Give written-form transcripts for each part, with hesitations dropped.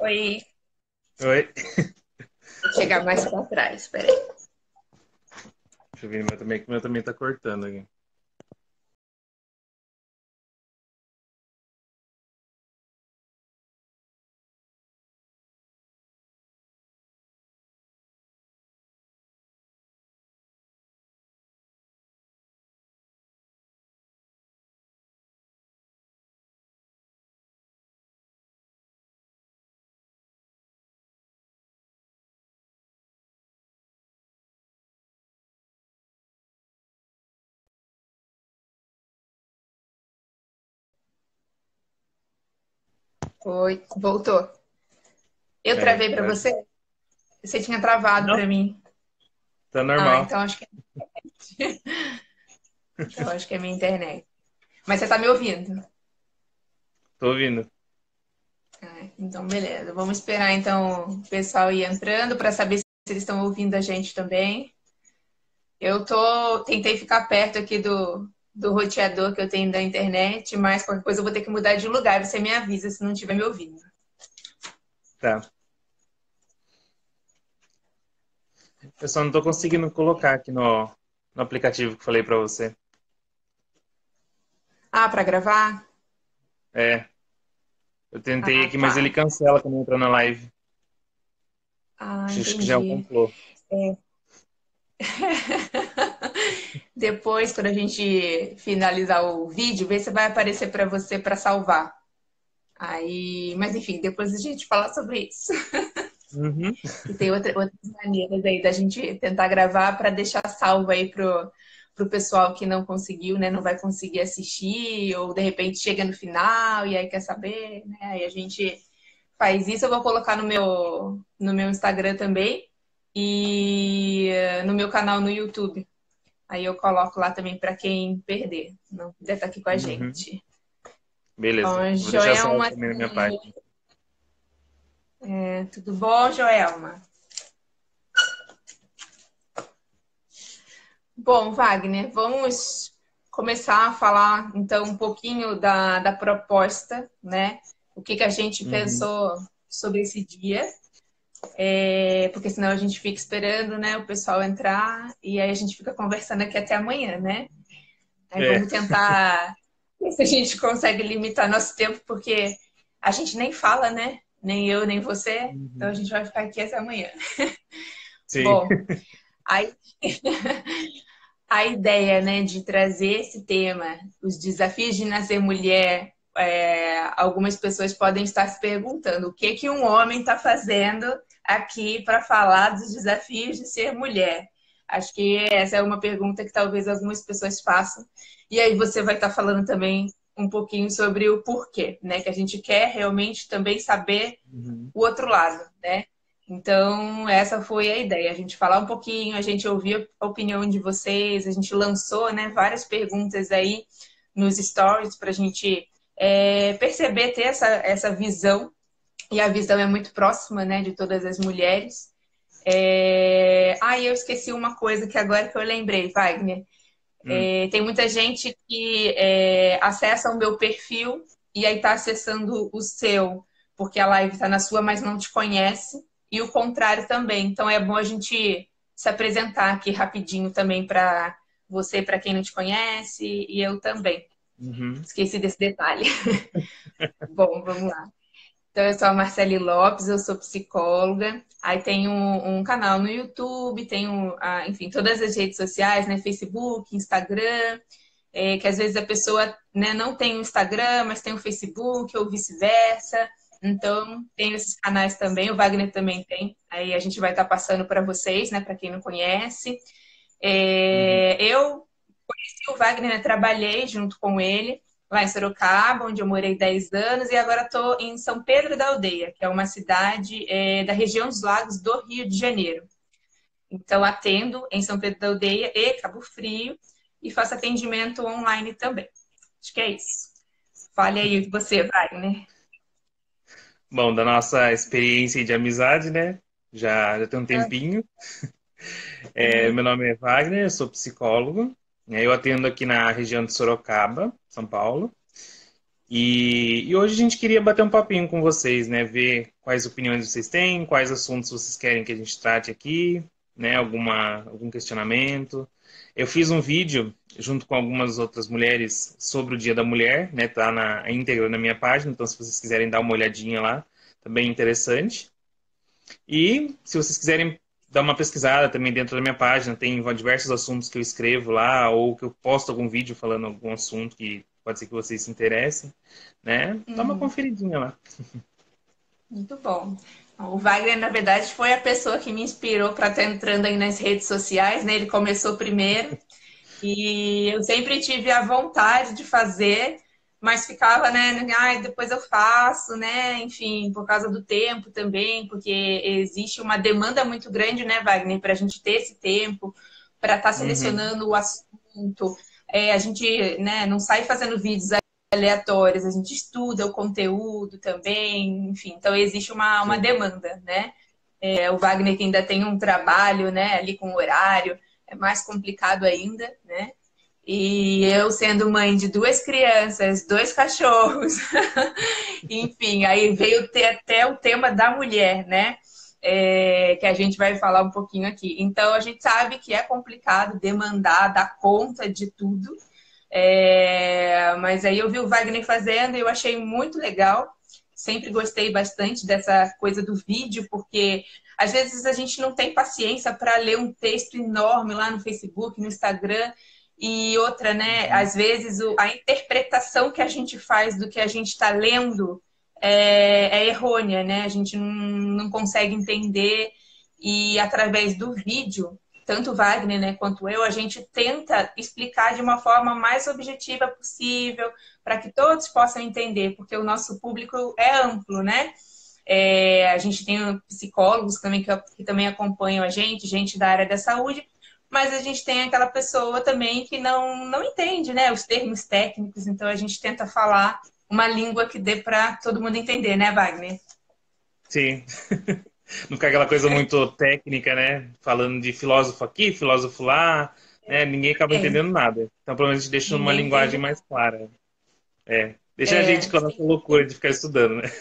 Oi, Oi. vou chegar mais pra trás, peraí. Deixa eu ver, que o meu também tá cortando aqui. Oi, voltou. Eu Aí, travei pra agora sim. você? Você tinha travado Não, pra mim. tá Ah, normal. então acho que é minha internet. Mas você tá me ouvindo? Tô ouvindo. Ah, então beleza. Vamos esperar então o pessoal ir entrando pra saber se eles estão ouvindo a gente também. Tentei ficar perto aqui do roteador que eu tenho da internet, mas qualquer coisa eu vou ter que mudar de lugar. Você me avisa se não estiver me ouvindo. Tá. Eu só não tô conseguindo colocar aqui no aplicativo que eu falei pra você. Ah, pra gravar? É, eu tentei Ah, aqui, mas ele tá. cancela quando entra na live. Ah, Acho que já é um entendi. complô. Depois, quando a gente finalizar o vídeo, vê se vai aparecer para você para salvar. Aí, mas enfim, depois a gente fala sobre isso. Uhum. Que tem outras maneiras aí da gente tentar gravar para deixar salvo aí pro pessoal que não conseguiu, né? Não vai conseguir assistir, ou de repente chega no final e aí quer saber, né? Aí a gente faz isso, eu vou colocar no meu Instagram também e no meu canal no YouTube. Aí eu coloco lá também para quem perder, não puder estar aqui com a Uhum. gente. Beleza. Bom, Vou deixar salvo Joelma, também na minha página. tudo bom, Joelma? Bom, Wagner, vamos começar a falar então um pouquinho da proposta, né? O que a gente Uhum. pensou sobre esse dia, porque senão a gente fica esperando, né, o pessoal entrar e aí a gente fica conversando aqui até amanhã, né? Aí É. vamos tentar ver se a gente consegue limitar nosso tempo, porque a gente nem fala, né? Nem eu, nem você. Então a Uhum. gente vai ficar aqui até amanhã. Sim. Bom, aí a ideia, né, de trazer esse tema, os desafios de nascer mulher, algumas pessoas podem estar se perguntando o que um homem está fazendo aqui para falar dos desafios de ser mulher. Acho que essa é uma pergunta que talvez algumas pessoas façam. E aí você vai estar falando também um pouquinho sobre o porquê, né? Que a gente quer realmente também saber Uhum. o outro lado, né? Então, essa foi a ideia, a gente falar um pouquinho, a gente ouvir a opinião de vocês, a gente lançou, né, várias perguntas aí nos stories para a gente perceber, ter essa visão, e a visão é muito próxima, né, de todas as mulheres. Eu esqueci uma coisa que agora que eu lembrei, Wagner. Hum. Tem muita gente que acessa o meu perfil e aí está acessando o seu, porque a live está na sua, mas não te conhece, e o contrário também. Então é bom a gente se apresentar aqui rapidinho também para você, para quem não te conhece, e eu também. Uhum. Esqueci desse detalhe. Bom, vamos lá. Então, eu sou a Marcele Lopes, eu sou psicóloga. Aí tenho um canal no YouTube, tenho, enfim, todas as redes sociais, né? Facebook, Instagram, que às vezes a pessoa, né, não tem o Instagram, mas tem o Facebook, ou vice-versa. Então, tenho esses canais também, o Wagner também tem. Aí a gente vai estar passando para vocês, né, para quem não conhece. Uhum. Eu conheci o Wagner, né, trabalhei junto com ele lá em Sorocaba, onde eu morei 10 anos, e agora estou em São Pedro da Aldeia, que é uma cidade da região dos Lagos do Rio de Janeiro. Então, atendo em São Pedro da Aldeia e Cabo Frio e faço atendimento online também. Acho que é isso. Fale aí você, Wagner. Bom, da nossa experiência de amizade, né? Já tem um tempinho. Meu nome é Wagner, eu sou psicólogo. Eu atendo aqui na região de Sorocaba, São Paulo. E hoje a gente queria bater um papinho com vocês, né? Ver quais opiniões vocês têm, quais assuntos vocês querem que a gente trate aqui, né? Algum questionamento. Eu fiz um vídeo junto com algumas outras mulheres sobre o Dia da Mulher, né? Tá na íntegra na minha página, então se vocês quiserem dar uma olhadinha lá, tá bem interessante. E se vocês quiserem dar uma pesquisada também dentro da minha página, tem diversos assuntos que eu escrevo lá, ou que eu posto algum vídeo falando algum assunto que pode ser que vocês se interessem, né? Dá uma Uhum. conferidinha lá. Muito bom. O Wagner, na verdade, foi a pessoa que me inspirou para estar entrando aí nas redes sociais, né? Ele começou primeiro e eu sempre tive a vontade de fazer, mas ficava, né? Ai, depois eu faço, né? Enfim, por causa do tempo também, porque existe uma demanda muito grande, né, Wagner, para a gente ter esse tempo, para estar Uhum. selecionando o assunto. A gente, né, não sai fazendo vídeos aleatórias, a gente estuda o conteúdo também, enfim, então existe uma Sim. demanda, né? O Wagner que ainda tem um trabalho, né, ali com horário, é mais complicado ainda, né? E eu sendo mãe de duas crianças, dois cachorros, enfim, aí veio ter até o tema da mulher, né? Que a gente vai falar um pouquinho aqui. Então, a gente sabe que é complicado demandar, dar conta de tudo, mas aí eu vi o Wagner fazendo e eu achei muito legal. Sempre gostei bastante dessa coisa do vídeo, porque às vezes a gente não tem paciência para ler um texto enorme lá no Facebook, no Instagram. E outra, né? Uhum. Às vezes a interpretação que a gente faz do que a gente está lendo é errônea, né? A gente não consegue entender. E através do vídeo, tanto o Wagner, né, quanto eu, a gente tenta explicar de uma forma mais objetiva possível, para que todos possam entender, porque o nosso público é amplo, né? A gente tem psicólogos também que também acompanham a gente da área da saúde, mas a gente tem aquela pessoa também que não entende, né, os termos técnicos, então a gente tenta falar uma língua que dê para todo mundo entender, né, Wagner? Sim. Não fica aquela coisa muito técnica, né? Falando de filósofo aqui, filósofo lá, né? Ninguém acaba É, entendendo nada. Então, pelo menos, a gente deixa numa ninguém linguagem entende. mais clara. Deixa a gente com a nossa Sim. loucura de ficar estudando, né?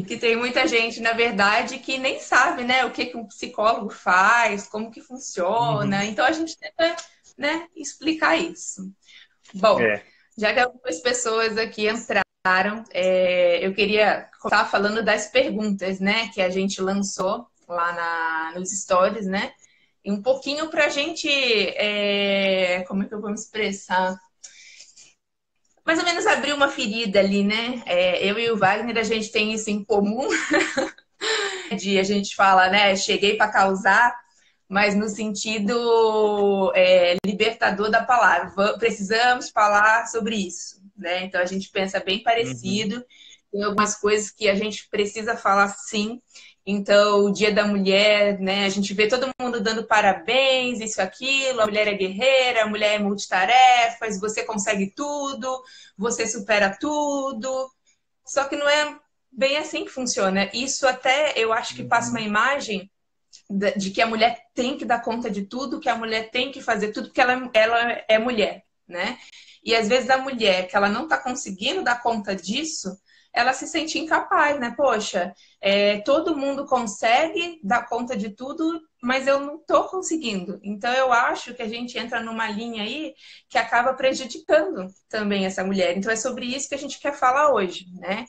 Que tem muita gente, na verdade, que nem sabe, né, o que que um psicólogo faz, como que funciona. Uhum. Então a gente tenta, né, explicar isso. Bom, É. já que algumas pessoas aqui entraram, eu queria começar falando das perguntas, né, que a gente lançou lá nos stories, né? E um pouquinho para a gente, como é que eu vou me expressar? Mais ou menos abrir uma ferida ali, né? Eu e o Wagner, a gente tem isso em comum, de a gente fala, né? Cheguei para causar, mas no sentido libertador da palavra. Precisamos falar sobre isso, né? Então a gente pensa bem Uhum. parecido. Tem algumas coisas que a gente precisa falar sim. Então, o Dia da Mulher, né? A gente vê todo mundo dando parabéns, isso, aquilo. A mulher é guerreira, a mulher é multitarefas, você consegue tudo, você supera tudo. Só que não é bem assim que funciona. Isso até eu acho que passa uma Uhum. imagem de que a mulher tem que dar conta de tudo, que a mulher tem que fazer tudo, porque ela é mulher, né? E às vezes a mulher que ela não está conseguindo dar conta disso, ela se sente incapaz, né? Poxa, todo mundo consegue dar conta de tudo, mas eu não estou conseguindo. Então eu acho que a gente entra numa linha aí que acaba prejudicando também essa mulher. Então é sobre isso que a gente quer falar hoje, né?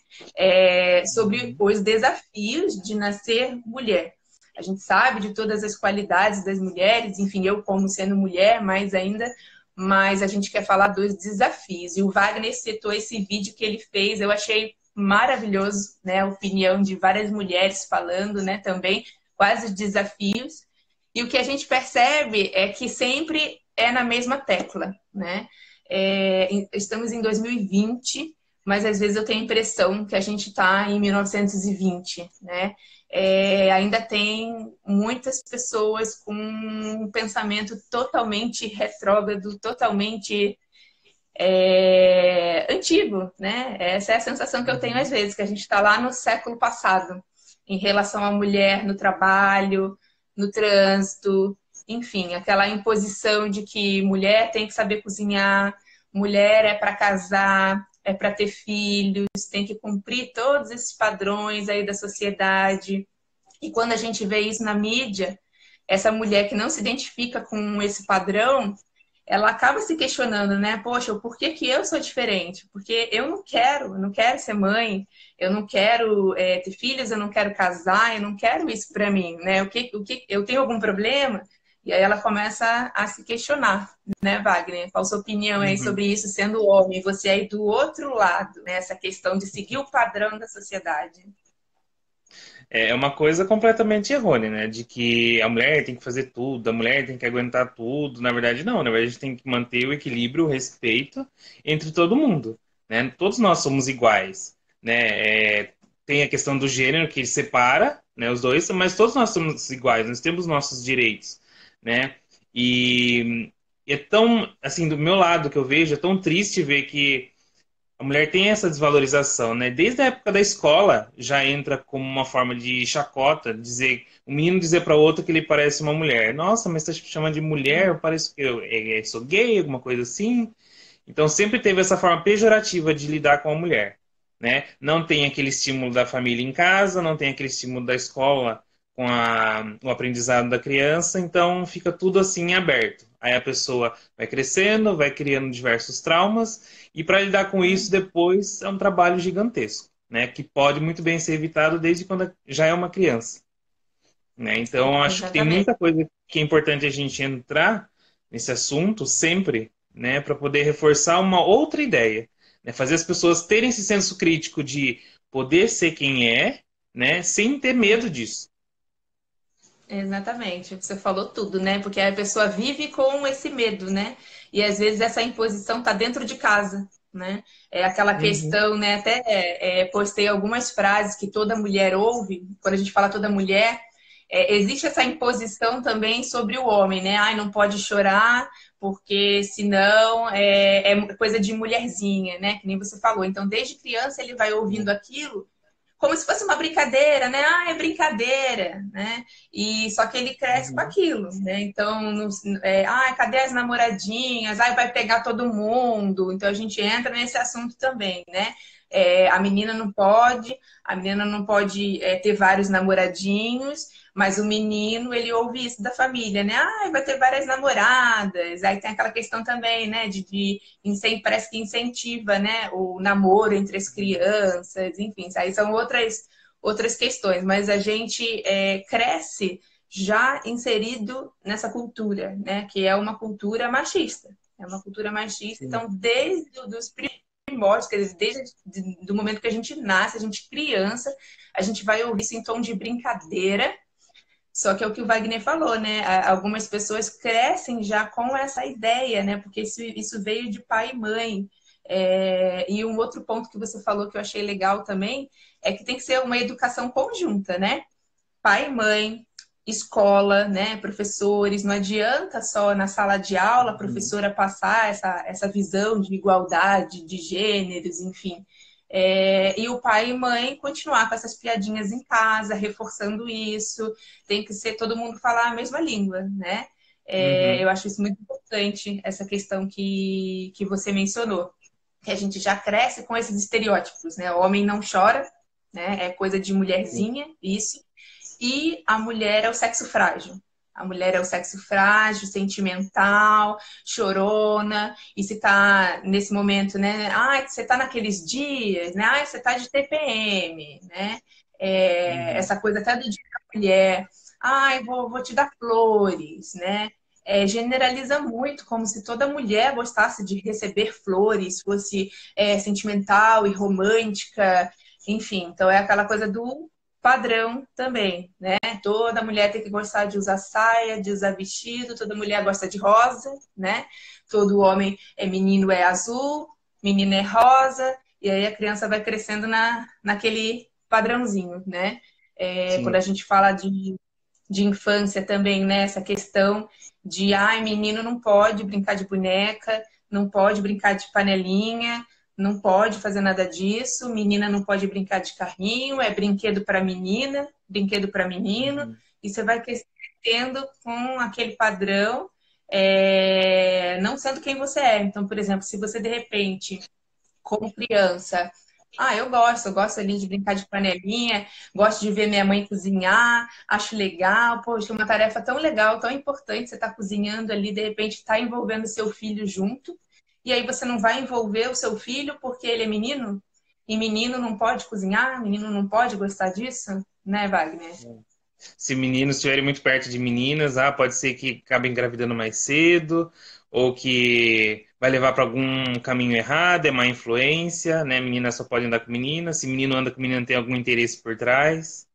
Sobre Uhum. os desafios de nascer mulher. A gente sabe de todas as qualidades das mulheres, enfim, eu como sendo mulher, mais ainda, mas a gente quer falar dos desafios. E o Wagner citou esse vídeo que ele fez, eu achei maravilhoso, né? A opinião de várias mulheres falando, né, também, quais os desafios. E o que a gente percebe é que sempre é na mesma tecla, né? Estamos em 2020, mas às vezes eu tenho a impressão que a gente está em 1920, né? Ainda tem muitas pessoas com um pensamento totalmente retrógrado, totalmente antigo, né? Essa é a sensação que eu tenho às Uhum. vezes, que a gente está lá no século passado, em relação à mulher no trabalho, no trânsito, enfim, aquela imposição de que mulher tem que saber cozinhar, mulher é para casar, é para ter filhos, tem que cumprir todos esses padrões aí da sociedade. E quando a gente vê isso na mídia, essa mulher que não se identifica com esse padrão, ela acaba se questionando, né? Poxa, por que que eu sou diferente? Porque eu não quero ser mãe, eu não quero ter filhos, eu não quero casar, eu não quero isso para mim, né? Eu tenho algum problema? E aí ela começa a se questionar, né, Wagner? Qual a sua opinião aí Uhum. sobre isso, sendo homem? Você aí do outro lado, né? Essa questão de seguir o padrão da sociedade. É uma coisa completamente errônea, né? De que a mulher tem que fazer tudo, a mulher tem que aguentar tudo. Na verdade, não. Na verdade, a gente tem que manter o equilíbrio, o respeito entre todo mundo, né? Todos nós somos iguais, né? Tem a questão do gênero que separa, né, os dois, mas todos nós somos iguais, nós temos nossos direitos, né? E é tão, assim, do meu lado que eu vejo, é tão triste ver que a mulher tem essa desvalorização, né? Desde a época da escola já entra como uma forma de chacota, dizer, um menino dizer para outro que ele parece uma mulher. Nossa, mas você chama de mulher? Eu pareço que eu sou gay, alguma coisa assim. Então sempre teve essa forma pejorativa de lidar com a mulher, né? Não tem aquele estímulo da família em casa, não tem aquele estímulo da escola com o aprendizado da criança, então fica tudo assim aberto. Aí a pessoa vai crescendo, vai criando diversos traumas, e para lidar com isso depois é um trabalho gigantesco, né? Que pode muito bem ser evitado desde quando já é uma criança, né? Então acho que tem Exatamente. muita coisa que é importante a gente entrar nesse assunto sempre, né? Para poder reforçar uma outra ideia, né? Fazer as pessoas terem esse senso crítico de poder ser quem é, né? Sem ter medo disso. Exatamente, você falou tudo, né? Porque a pessoa vive com esse medo, né? E às vezes essa imposição tá dentro de casa, né? É aquela Uhum, questão, né? Até postei algumas frases que toda mulher ouve, quando a gente fala toda mulher, existe essa imposição também sobre o homem, né? Ai, não pode chorar, porque senão é coisa de mulherzinha, né? Que nem você falou. Então, desde criança ele vai ouvindo aquilo como se fosse uma brincadeira, né? Ah, é brincadeira, né? E só que ele cresce com uhum, aquilo, né? Então, cadê as namoradinhas? Ai, vai pegar todo mundo. Então a gente entra nesse assunto também, né? A menina não pode ter vários namoradinhos, mas o menino, ele ouve isso da família, né? Ah, vai ter várias namoradas. Aí tem aquela questão também, né? Parece que incentiva, né? O namoro entre as crianças, enfim, isso aí são outras questões. Mas a gente cresce já inserido nessa cultura, né? Que é uma cultura machista. É uma cultura machista. sim. Então, desde os primórdios, quer dizer, desde do momento que a gente nasce, a gente criança, a gente vai ouvir isso em tom de brincadeira. Só que é o que o Wagner falou, né? Algumas pessoas crescem já com essa ideia, né? Porque isso veio de pai e mãe. E um outro ponto que você falou que eu achei legal também é que tem que ser uma educação conjunta, né? Pai e mãe, escola, né? Professores. Não adianta só na sala de aula a Uhum, professora passar essa visão de igualdade, de gêneros, enfim. E o pai e mãe continuar com essas piadinhas em casa, reforçando isso. Tem que ser todo mundo falar a mesma língua, né? uhum, Eu acho isso muito importante, essa questão que você mencionou. Que a gente já cresce com esses estereótipos, né? O homem não chora, né? É coisa de sim. mulherzinha, isso. E a mulher é o sexo frágil. A mulher é o sexo frágil, sentimental, chorona. E se tá nesse momento, né? Ai, você tá naqueles dias, né? Ai, você tá de TPM, né? Uhum, Essa coisa até do dia da mulher. Ai, vou te dar flores, né? Generaliza muito, como se toda mulher gostasse de receber flores, fosse sentimental e romântica, enfim. Então é aquela coisa do padrão também, né? Toda mulher tem que gostar de usar saia, de usar vestido, toda mulher gosta de rosa, né? Todo homem menino é azul, menina é rosa, e aí a criança vai crescendo naquele padrãozinho, né? Quando a sim. gente fala de infância também, né? Essa questão de, ai, menino não pode brincar de boneca, não pode brincar de panelinha, não pode fazer nada disso, menina não pode brincar de carrinho, é brinquedo para menina, brinquedo para menino, Uhum. e você vai crescendo com aquele padrão, não sendo quem você é. Então, por exemplo, se você de repente, como criança, eu gosto ali de brincar de panelinha, gosto de ver minha mãe cozinhar, acho legal, poxa, uma tarefa tão legal, tão importante, você está cozinhando ali, de repente está envolvendo seu filho junto, e aí você não vai envolver o seu filho porque ele é menino? E menino não pode cozinhar, menino não pode gostar disso, né, Wagner? Se meninos estiverem muito perto de meninas, pode ser que acabe engravidando mais cedo, ou que vai levar para algum caminho errado, é má influência, né? Menina só pode andar com menina, se menino anda com menina tem algum interesse por trás.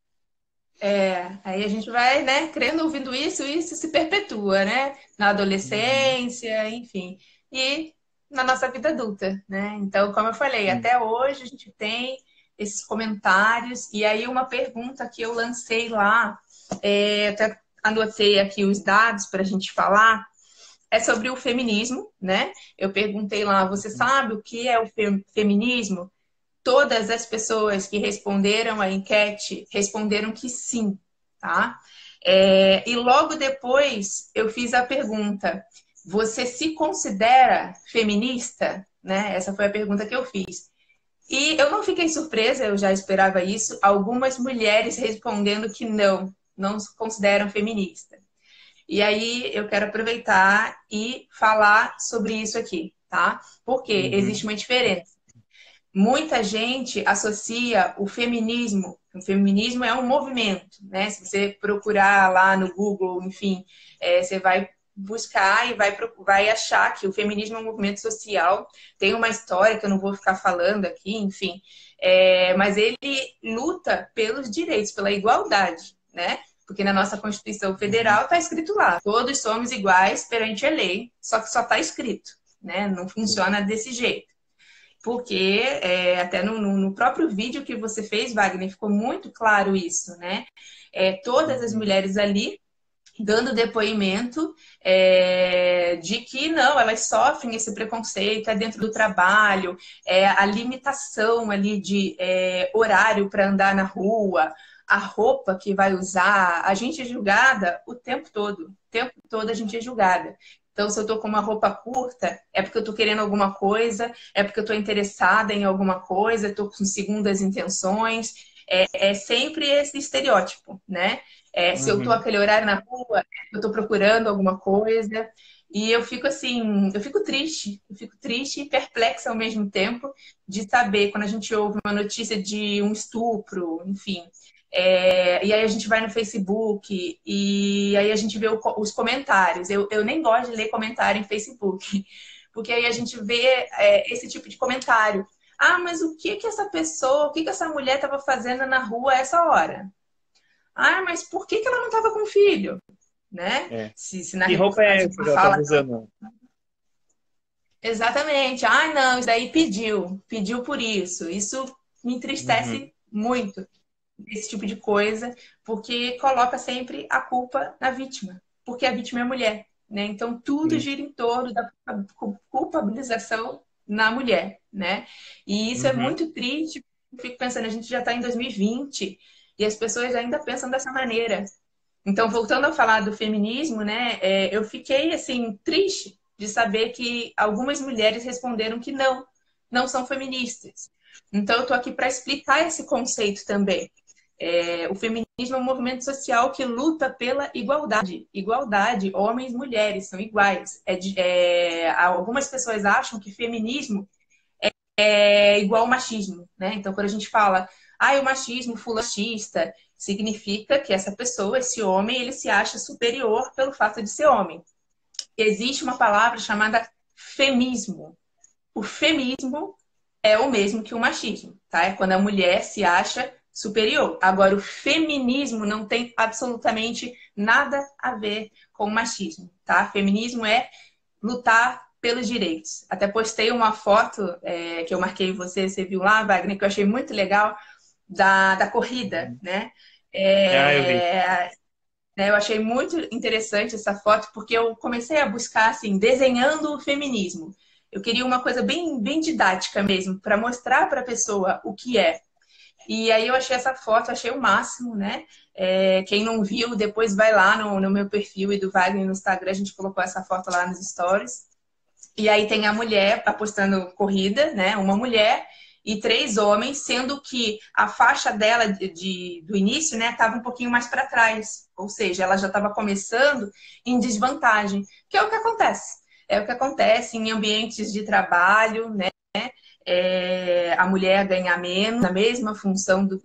Aí a gente vai, né, crendo, ouvindo isso se perpetua, né? Na Uhum. adolescência, enfim. E na nossa vida adulta, né? Então, como eu falei, Sim. até hoje a gente tem esses comentários. E aí, uma pergunta que eu lancei lá, até anotei aqui os dados para a gente falar, é sobre o feminismo, né? Eu perguntei lá, você sabe o que é o feminismo? Todas as pessoas que responderam a enquete responderam que sim, tá? E logo depois eu fiz a pergunta: você se considera feminista? Né? Essa foi a pergunta que eu fiz. E eu não fiquei surpresa, eu já esperava isso. Algumas mulheres respondendo que não se consideram feministas. E aí eu quero aproveitar e falar sobre isso aqui, tá? Porque existe Uhum. uma diferença. Muita gente associa o feminismo é um movimento, né? Se você procurar lá no Google, enfim, você vai buscar e vai achar que o feminismo é um movimento social. Tem uma história que eu não vou ficar falando aqui, enfim, mas ele luta pelos direitos, pela igualdade, né? Porque na nossa Constituição Uhum. Federal está escrito lá, todos somos iguais perante a lei, só que só está escrito, né? Não Sim. funciona desse jeito. Porque até no próprio vídeo que você fez, Wagner, ficou muito claro isso, né? Todas as Uhum. mulheres ali dando depoimento de que não, elas sofrem esse preconceito, dentro do trabalho, a limitação ali de horário para andar na rua, a roupa que vai usar, a gente é julgada o tempo todo a gente é julgada. Então, se eu tô com uma roupa curta, é porque eu tô querendo alguma coisa, é porque eu tô interessada em alguma coisa, tô com segundas intenções. É sempre esse estereótipo, né? Se eu tô Uhum. aquele horário na rua, eu tô procurando alguma coisa. E eu fico assim, eu fico triste e perplexa ao mesmo tempo de saber quando a gente ouve uma notícia de um estupro, enfim. E aí a gente vai no Facebook e aí a gente vê os comentários. Eu nem gosto de ler comentário em Facebook, porque aí a gente vê esse tipo de comentário. Ah, mas o que que essa mulher estava fazendo na rua a essa hora? Ah, mas por que que ela não estava com filho? Né? É. Se na Que roupa é reportagem essa que ela ela estava fala usando? exatamente, ah, não, isso daí pediu por isso. Isso me Uhum. entristece muito, esse tipo de coisa, porque coloca sempre a culpa na vítima, porque a vítima é a mulher, né? Então tudo Sim. gira em torno da culpabilização na mulher, né? E isso é Uhum. muito triste. Eu fico pensando, a gente já está em 2020 e as pessoas ainda pensam dessa maneira. Então, voltando a falar do feminismo, né, eu fiquei assim triste de saber que algumas mulheres responderam que não são feministas. Então, eu estou aqui para explicar esse conceito também. O feminismo é um movimento social que luta pela igualdade. Igualdade, homens e mulheres são iguais. Algumas pessoas acham que feminismo é igual ao machismo, né? Então, quando a gente fala, o machismo fulachista, significa que essa pessoa, esse homem, ele se acha superior pelo fato de ser homem. Existe uma palavra chamada femismo. O feminismo é o mesmo que o machismo, tá? É quando a mulher se acha superior. Agora, o feminismo não tem absolutamente nada a ver com o machismo, tá? Feminismo é lutar pelos direitos. Até postei uma foto que eu marquei você viu lá, Wagner, que eu achei muito legal, da corrida, Uhum. né? Eu vi. Eu achei muito interessante essa foto, porque eu comecei a buscar, assim, desenhando o feminismo. Eu queria uma coisa bem didática mesmo, para mostrar para a pessoa o que é. E aí eu achei essa foto, achei o máximo, né? Quem não viu, depois vai lá no meu perfil e do Wagner no Instagram, a gente colocou essa foto lá nos stories. E aí tem a mulher apostando corrida, né? Uma mulher e três homens, sendo que a faixa dela do início, né, estava um pouquinho mais para trás. Ou seja, ela já estava começando em desvantagem, que é o que acontece. É o que acontece em ambientes de trabalho, né? A mulher ganhar menos, na mesma função do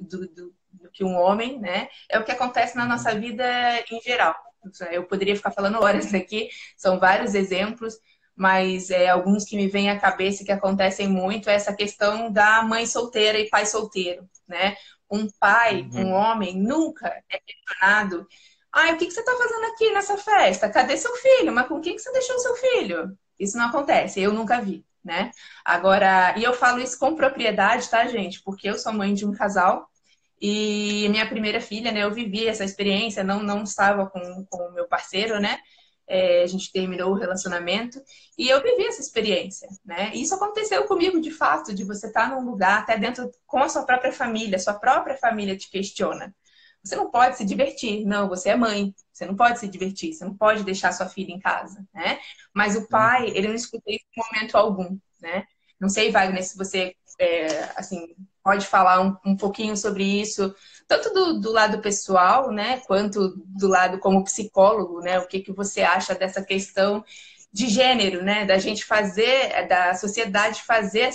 que um homem, né? É o que acontece na nossa vida em geral. Eu poderia ficar falando horas aqui, são vários exemplos, mas alguns que me vêm à cabeça que acontecem muito é essa questão da mãe solteira e pai solteiro, né? Um pai, um Uhum. homem, nunca é questionado. Ah, o que você está fazendo aqui nessa festa? Cadê seu filho? Mas com quem que você deixou seu filho? Isso não acontece, eu nunca vi, né? Agora, e eu falo isso com propriedade, tá, gente? Porque eu sou mãe de um casal e minha primeira filha, né? Eu vivi essa experiência, não estava com o meu parceiro, né? A gente terminou o relacionamento e eu vivi essa experiência, né? E isso aconteceu comigo de fato, de você estar num lugar até dentro com a sua própria família te questiona. Você não pode se divertir, não, você é mãe, você não pode se divertir, você não pode deixar sua filha em casa, né? Mas o pai, Uhum. ele não escuta isso em momento algum, né? Não sei, Wagner, se você, assim, pode falar um pouquinho sobre isso, tanto do lado pessoal, né, quanto do lado como psicólogo, né? O que que você acha dessa questão de gênero, né? Da gente fazer, da sociedade fazer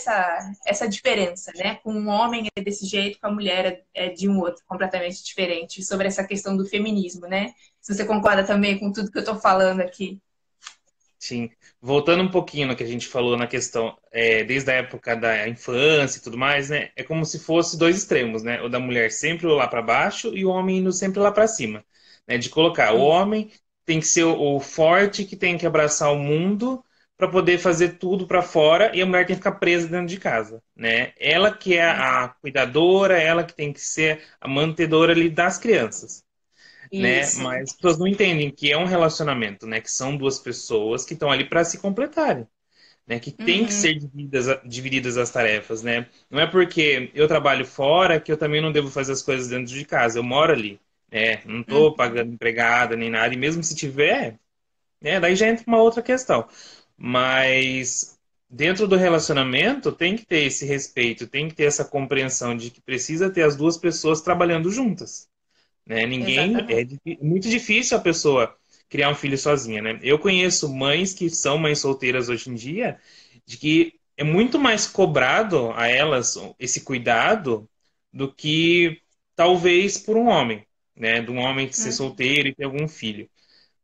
essa diferença, né? Com um homem é desse jeito, com a mulher é de um outro, completamente diferente. Sobre essa questão do feminismo, né? Se você concorda também com tudo que eu estou falando aqui. Sim. Voltando um pouquinho no que a gente falou na questão, desde a época da infância e tudo mais, né? É como se fosse dois extremos, né? O da mulher sempre lá para baixo e o homem indo sempre lá para cima, né? De colocar o Isso. homem tem que ser o forte que tem que abraçar o mundo para poder fazer tudo para fora e a mulher tem que ficar presa dentro de casa, né? Ela que é a cuidadora, ela que tem que ser a mantedora ali das crianças, né? Isso. Mas as pessoas não entendem que é um relacionamento, né? Que são duas pessoas que estão ali para se completarem, né? Que tem que Uhum. ser divididas as tarefas, né? Não é porque eu trabalho fora que eu também não devo fazer as coisas dentro de casa. Eu moro ali, né? Não Uhum. estou pagando empregada nem nada. E mesmo se tiver, né? Daí já entra uma outra questão. Mas dentro do relacionamento tem que ter esse respeito, tem que ter essa compreensão de que precisa ter as duas pessoas trabalhando juntas, né? Ninguém Exatamente. muito difícil a pessoa criar um filho sozinha, né? Eu conheço mães que são mães solteiras hoje em dia, de que é muito mais cobrado a elas esse cuidado do que talvez por um homem, né? De um homem que ser Uhum. solteiro e ter algum filho,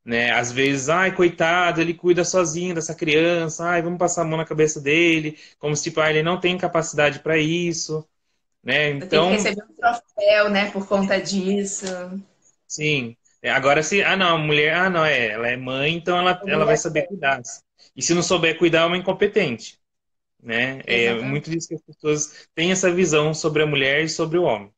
né? Às vezes, ai, coitado, ele cuida sozinho dessa criança, ai, vamos passar a mão na cabeça dele, como se tipo, ele não tem capacidade para isso, né? Eu tenho que Então, receber um troféu, né, por conta disso. sim. Agora, se. Ah, não, a mulher. Ah, não, ela é mãe, então A ela vai mulher saber quer. cuidar. E se não souber cuidar, é uma incompetente, né? É Exatamente. muito disso que as pessoas têm essa visão sobre a mulher e sobre o homem,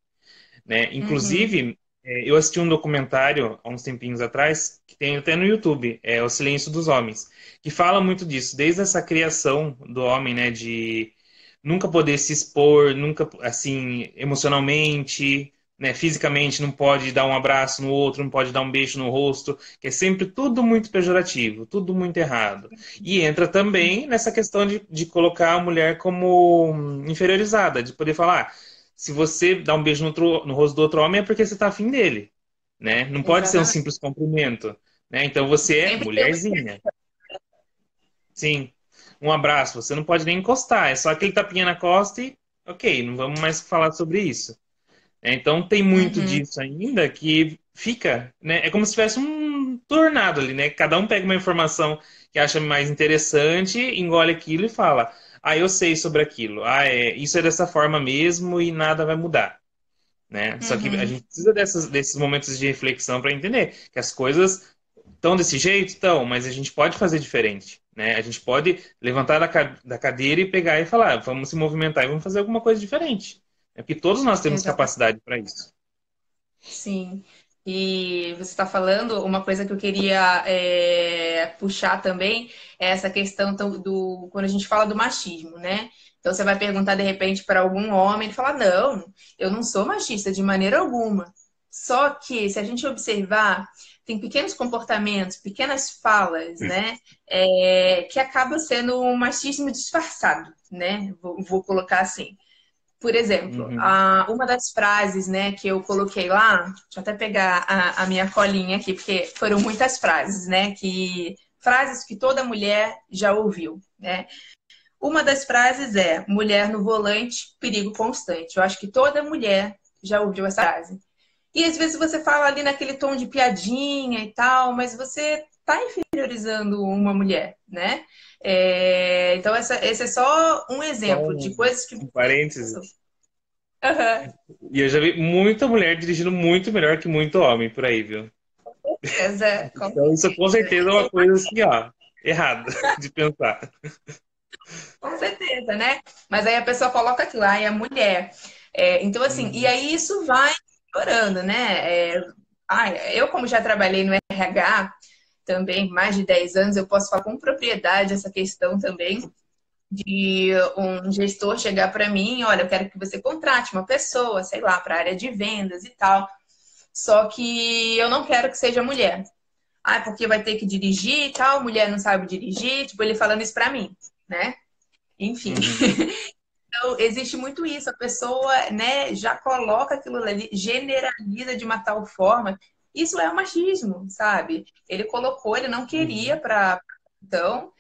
né? Uhum. Inclusive, eu assisti um documentário há uns tempinhos atrás, que tem até no YouTube, O Silêncio dos Homens, que fala muito disso, desde essa criação do homem, né? De nunca poder se expor, nunca, assim, emocionalmente, né, fisicamente, não pode dar um abraço no outro, não pode dar um beijo no rosto, que é sempre tudo muito pejorativo, tudo muito errado. E entra também nessa questão de colocar a mulher como inferiorizada, de poder falar, se você dá um beijo no rosto do outro homem é porque você está afim dele, né? Não pode ser um Exatamente. simples cumprimento, né? Então você é Sempre tem uma mulherzinha. Sim, um abraço. Você não pode nem encostar, é só aquele tapinha na costa e ok, não vamos mais falar sobre isso. Então tem muito Uhum. disso ainda que fica, né? É como se tivesse um tornado ali, né? Cada um pega uma informação que acha mais interessante, engole aquilo e fala: Ah, eu sei sobre aquilo. Ah, isso é dessa forma mesmo e nada vai mudar, né? Só que a Uhum. gente precisa desses momentos de reflexão para entender que as coisas estão desse jeito, estão, mas a gente pode fazer diferente, né? A gente pode levantar da cadeira e pegar e falar, vamos se movimentar e vamos fazer alguma coisa diferente. É porque todos nós temos Exatamente. capacidade para isso. Sim. E você está falando, uma coisa que eu queria puxar também é essa questão quando a gente fala do machismo, né? Então você vai perguntar de repente para algum homem, ele fala: "Não, eu não sou machista de maneira alguma". Só que se a gente observar, tem pequenos comportamentos, pequenas falas, né, que acaba sendo um machismo disfarçado, né? Vou colocar assim. Por exemplo, Uhum. uma das frases, né, que eu coloquei lá, deixa eu até pegar a minha colinha aqui, porque foram muitas frases, né, frases que toda mulher já ouviu, né? Uma das frases é: mulher no volante, perigo constante. Eu acho que toda mulher já ouviu essa frase. E às vezes você fala ali naquele tom de piadinha e tal, mas você está inferiorizando uma mulher, né? Então, esse é só um Só exemplo de um, coisas que. um parênteses. Aham. E eu já vi muita mulher dirigindo muito melhor que muito homem por aí, viu? Certeza, com Então isso com certeza. certeza é uma coisa assim, ó, errada de pensar. Com certeza, né? Mas aí a pessoa coloca aquilo, é mulher. Então, assim, e Uhum. aí isso vai piorando, né? Eu, como já trabalhei no RH também, mais de 10 anos, eu posso falar com propriedade essa questão também de um gestor chegar para mim: olha, eu quero que você contrate uma pessoa, sei lá, para a área de vendas e tal, só que eu não quero que seja mulher. Porque vai ter que dirigir e tal, mulher não sabe dirigir, tipo, ele falando isso para mim, né? Enfim. Uhum. Então, existe muito isso, a pessoa, né, já coloca aquilo ali, generaliza de uma tal forma. Isso é o machismo, sabe? Ele colocou, ele não queria Uhum. para. Então,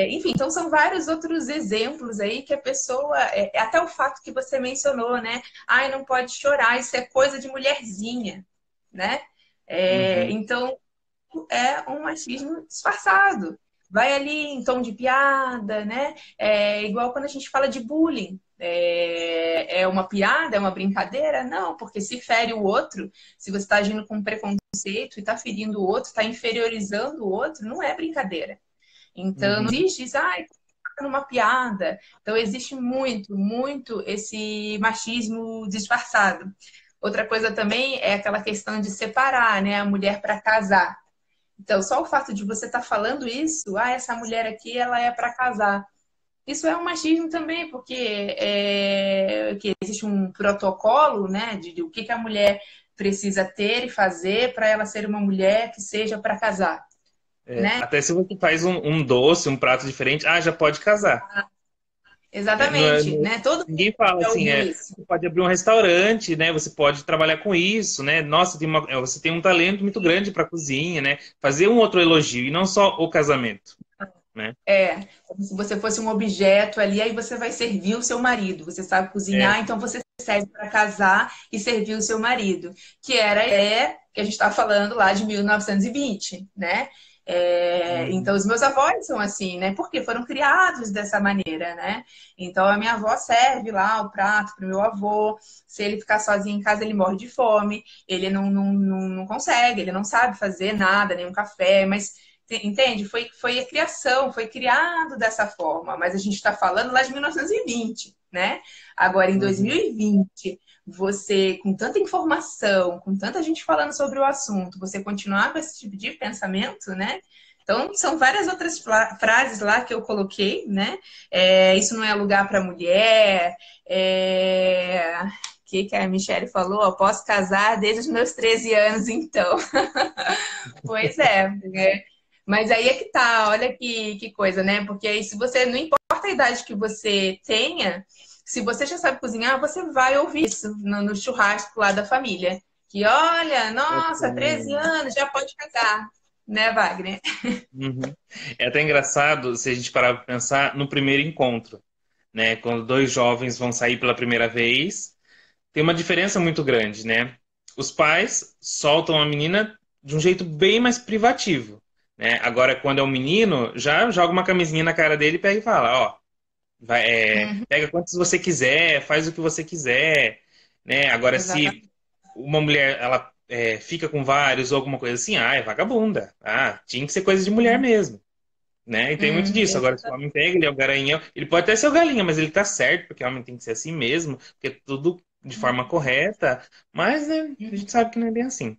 enfim, então são vários outros exemplos aí que a pessoa, até o fato que você mencionou, né? Ai, não pode chorar, isso é coisa de mulherzinha, né? Uhum. Então, é um machismo disfarçado. Vai ali em tom de piada, né? É igual quando a gente fala de bullying. É uma piada, é uma brincadeira? Não, porque se fere o outro, se você está agindo com preconceito e está ferindo o outro, está inferiorizando o outro, não é brincadeira. Então, não Uhum. existe isso, numa piada. Então, existe muito, muito esse machismo disfarçado. Outra coisa também é aquela questão de separar, né, a mulher para casar. Então, só o fato de você estar falando isso, essa mulher aqui, ela é para casar. Isso é um machismo também, porque que existe um protocolo, né, de o que a mulher precisa ter e fazer para ela ser uma mulher que seja para casar, É, né? até se você faz um doce, um prato diferente, já pode casar. Né? Exatamente, né? Todo mundo Ninguém fala já assim, ouviu isso. você pode abrir um restaurante, né? Você pode trabalhar com isso, né? Nossa, você tem um talento muito grande para cozinha, né? Fazer um outro elogio e não só o casamento, né? Como se você fosse um objeto ali, aí você vai servir o seu marido. Você sabe É. cozinhar, então você serve para casar e servir o seu marido. Que era que a gente estava falando lá de 1920, né? Então, Uhum. os meus avós são assim, né? Porque foram criados dessa maneira, né? Então, a minha avó serve lá o prato para o meu avô. Se ele ficar sozinho em casa, ele morre de fome. Ele não consegue, ele não sabe fazer nada, nem um café, mas entende? Foi a criação, foi criado dessa forma, mas a gente está falando lá de 1920, né? Agora, em Uhum. 2020, você, com tanta informação, com tanta gente falando sobre o assunto, você continuar com esse tipo de pensamento, né? Então, são várias outras frases lá que eu coloquei, né? Isso não é lugar para mulher. O que a Michelle falou? Eu posso casar desde os meus 13 anos, então. Pois é, né? Mas aí é que tá, olha que coisa, né? Porque aí, se você, não importa a idade que você tenha, se você já sabe cozinhar, você vai ouvir isso no churrasco lá da família. Que olha, nossa, 13 Assim, anos, já pode casar, né, Wagner? uhum. É até engraçado se a gente parar para pensar no primeiro encontro, né? Quando dois jovens vão sair pela primeira vez, tem uma diferença muito grande, né? Os pais soltam a menina de um jeito bem mais privativo, né? Agora, quando é um menino, já joga uma camisinha na cara dele e pega e fala, ó, Uhum, pega quantos você quiser, faz o que você quiser, né? Agora, se exatamente. uma mulher, ela fica com vários ou alguma coisa assim, é vagabunda. Tinha que ser coisa de mulher mesmo. Né? E tem muito disso. Agora, se o Exatamente. homem pega, ele é o garanhão. Ele pode até ser o galinha, mas ele tá certo, porque o homem tem que ser assim mesmo, porque é tudo de forma correta. Mas, né, a gente sabe que não é bem assim.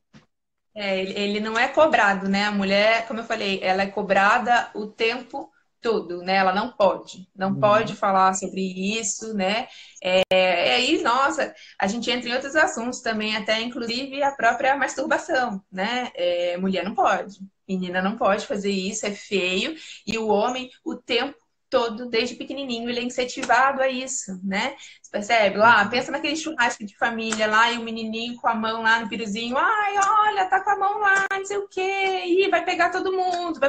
Ele não é cobrado, né? A mulher, como eu falei, ela é cobrada o tempo tudo, né? Ela não pode Uhum. falar sobre isso, né? E aí, nossa, a gente entra em outros assuntos também, até inclusive a própria masturbação, né? Mulher não pode, menina não pode fazer isso, é feio, e o homem, o tempo todo, desde pequenininho, ele é incentivado a isso, né? Você percebe? Lá, Uhum. pensa naquele churrasco de família lá, e o menininho com a mão lá no piruzinho, ai, olha, tá com a mão lá, não sei o quê, e vai pegar todo mundo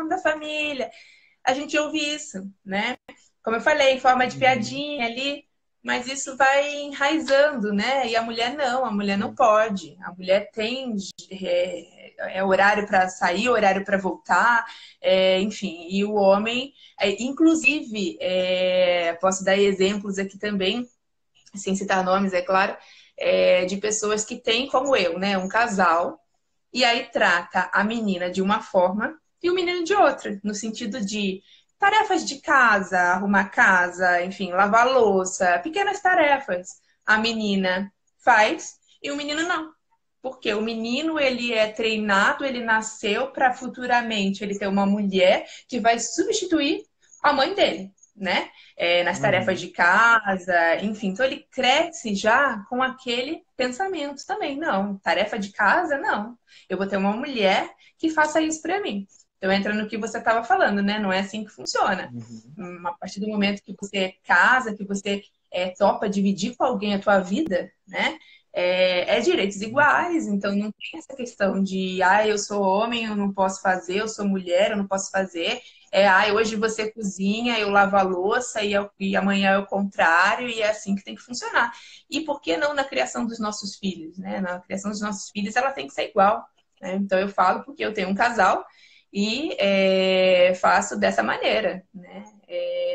da família. A gente ouve isso, né? Como eu falei, em forma de Uhum. piadinha ali, mas isso vai enraizando, né? E a mulher não pode. A mulher tem horário para sair, horário para voltar, enfim. E o homem, inclusive, posso dar exemplos aqui também, sem citar nomes, é claro, de pessoas que têm, como eu, né, um casal, e aí trata a menina de uma forma e o menino de outra, no sentido de tarefas de casa, arrumar casa, enfim, lavar louça, pequenas tarefas. A menina faz e o menino não. Porque o menino, ele é treinado, ele nasceu para futuramente ele ter uma mulher que vai substituir a mãe dele, né? Nas tarefas Uhum. de casa, enfim. Então ele cresce já com aquele pensamento também. Não, tarefa de casa, não. Eu vou ter uma mulher que faça isso para mim. Então entra no que você estava falando, né? Não é assim que funciona. Uhum. A partir do momento que você casa, que você topa dividir com alguém a tua vida, né? Direitos iguais, então não tem essa questão de, eu sou homem, eu não posso fazer, eu sou mulher, eu não posso fazer. Hoje você cozinha, eu lavo a louça e amanhã é o contrário, e é assim que tem que funcionar. E por que não na criação dos nossos filhos, né? Na criação dos nossos filhos, ela tem que ser igual, né? Então eu falo porque eu tenho um casal e faço dessa maneira, né?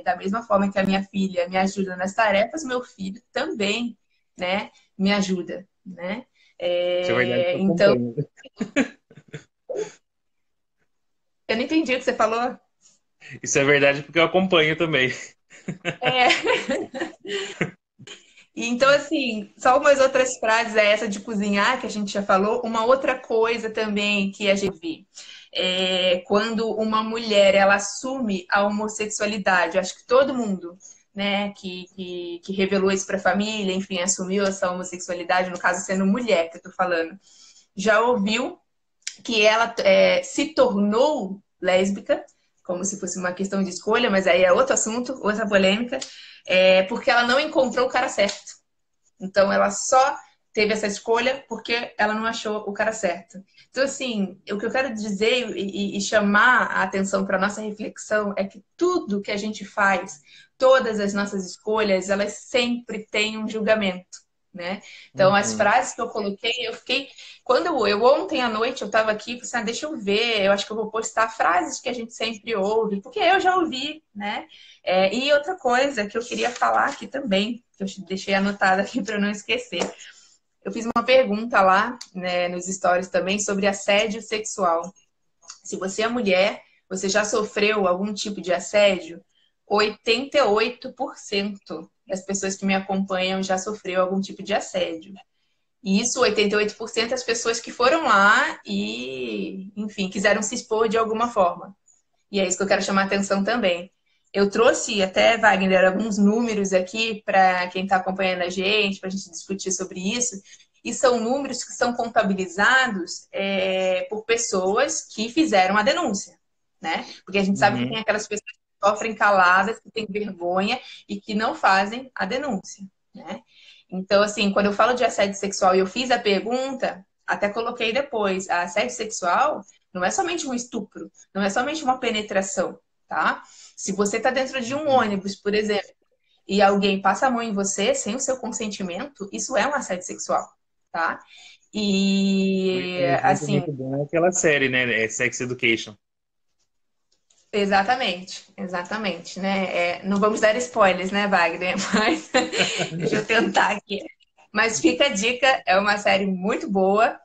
Da mesma forma que a minha filha me ajuda nas tarefas, meu filho também, né? Me ajuda, né? Isso é verdade que eu Então, acompanho. eu não entendi o que você falou. Isso é verdade porque eu acompanho também. É, então, assim, só umas outras frases, essa de cozinhar, que a gente já falou. Uma outra coisa também que a gente vê, quando uma mulher, ela assume a homossexualidade. Eu acho que todo mundo, né, que revelou isso para a família, enfim, assumiu essa homossexualidade, no caso sendo mulher que eu tô falando, já ouviu que ela se tornou lésbica, como se fosse uma questão de escolha, mas aí é outro assunto, outra polêmica, porque ela não encontrou o cara certo. Então, ela só teve essa escolha porque ela não achou o cara certo. Então, assim, o que eu quero dizer e chamar a atenção para nossa reflexão é que tudo que a gente faz, todas as nossas escolhas, elas sempre têm um julgamento, né? Então, as Uhum. frases que eu coloquei, eu fiquei. Quando eu ontem à noite eu estava aqui, pensei, deixa eu ver, eu acho que eu vou postar frases que a gente sempre ouve, porque eu já ouvi, né? E outra coisa que eu queria falar aqui também, que eu deixei anotado aqui para não esquecer. Eu fiz uma pergunta lá, né, nos stories também sobre assédio sexual. Se você é mulher, você já sofreu algum tipo de assédio? 88% das pessoas que me acompanham já sofreu algum tipo de assédio. E isso, 88% das pessoas que foram lá e, enfim, quiseram se expor de alguma forma. E é isso que eu quero chamar a atenção também. Eu trouxe até, Wagner, alguns números aqui para quem está acompanhando a gente, para a gente discutir sobre isso. E são números que são contabilizados por pessoas que fizeram a denúncia, né? Porque a gente sabe que tem Uhum. aquelas pessoas que sofrem caladas, que têm vergonha e que não fazem a denúncia, né? Então, assim, quando eu falo de assédio sexual e eu fiz a pergunta, até coloquei depois, a assédio sexual não é somente um estupro, não é somente uma penetração, tá? Se você está dentro de um Uhum. ônibus, por exemplo, e alguém passa a mão em você sem o seu consentimento, isso é um assédio sexual, tá? E Um exemplo assim, muito bom é aquela série, né? Sex Education. exatamente, exatamente, né? Não vamos dar spoilers, né, Wagner? Mas deixa eu tentar aqui. Mas fica a dica, é uma série muito boa.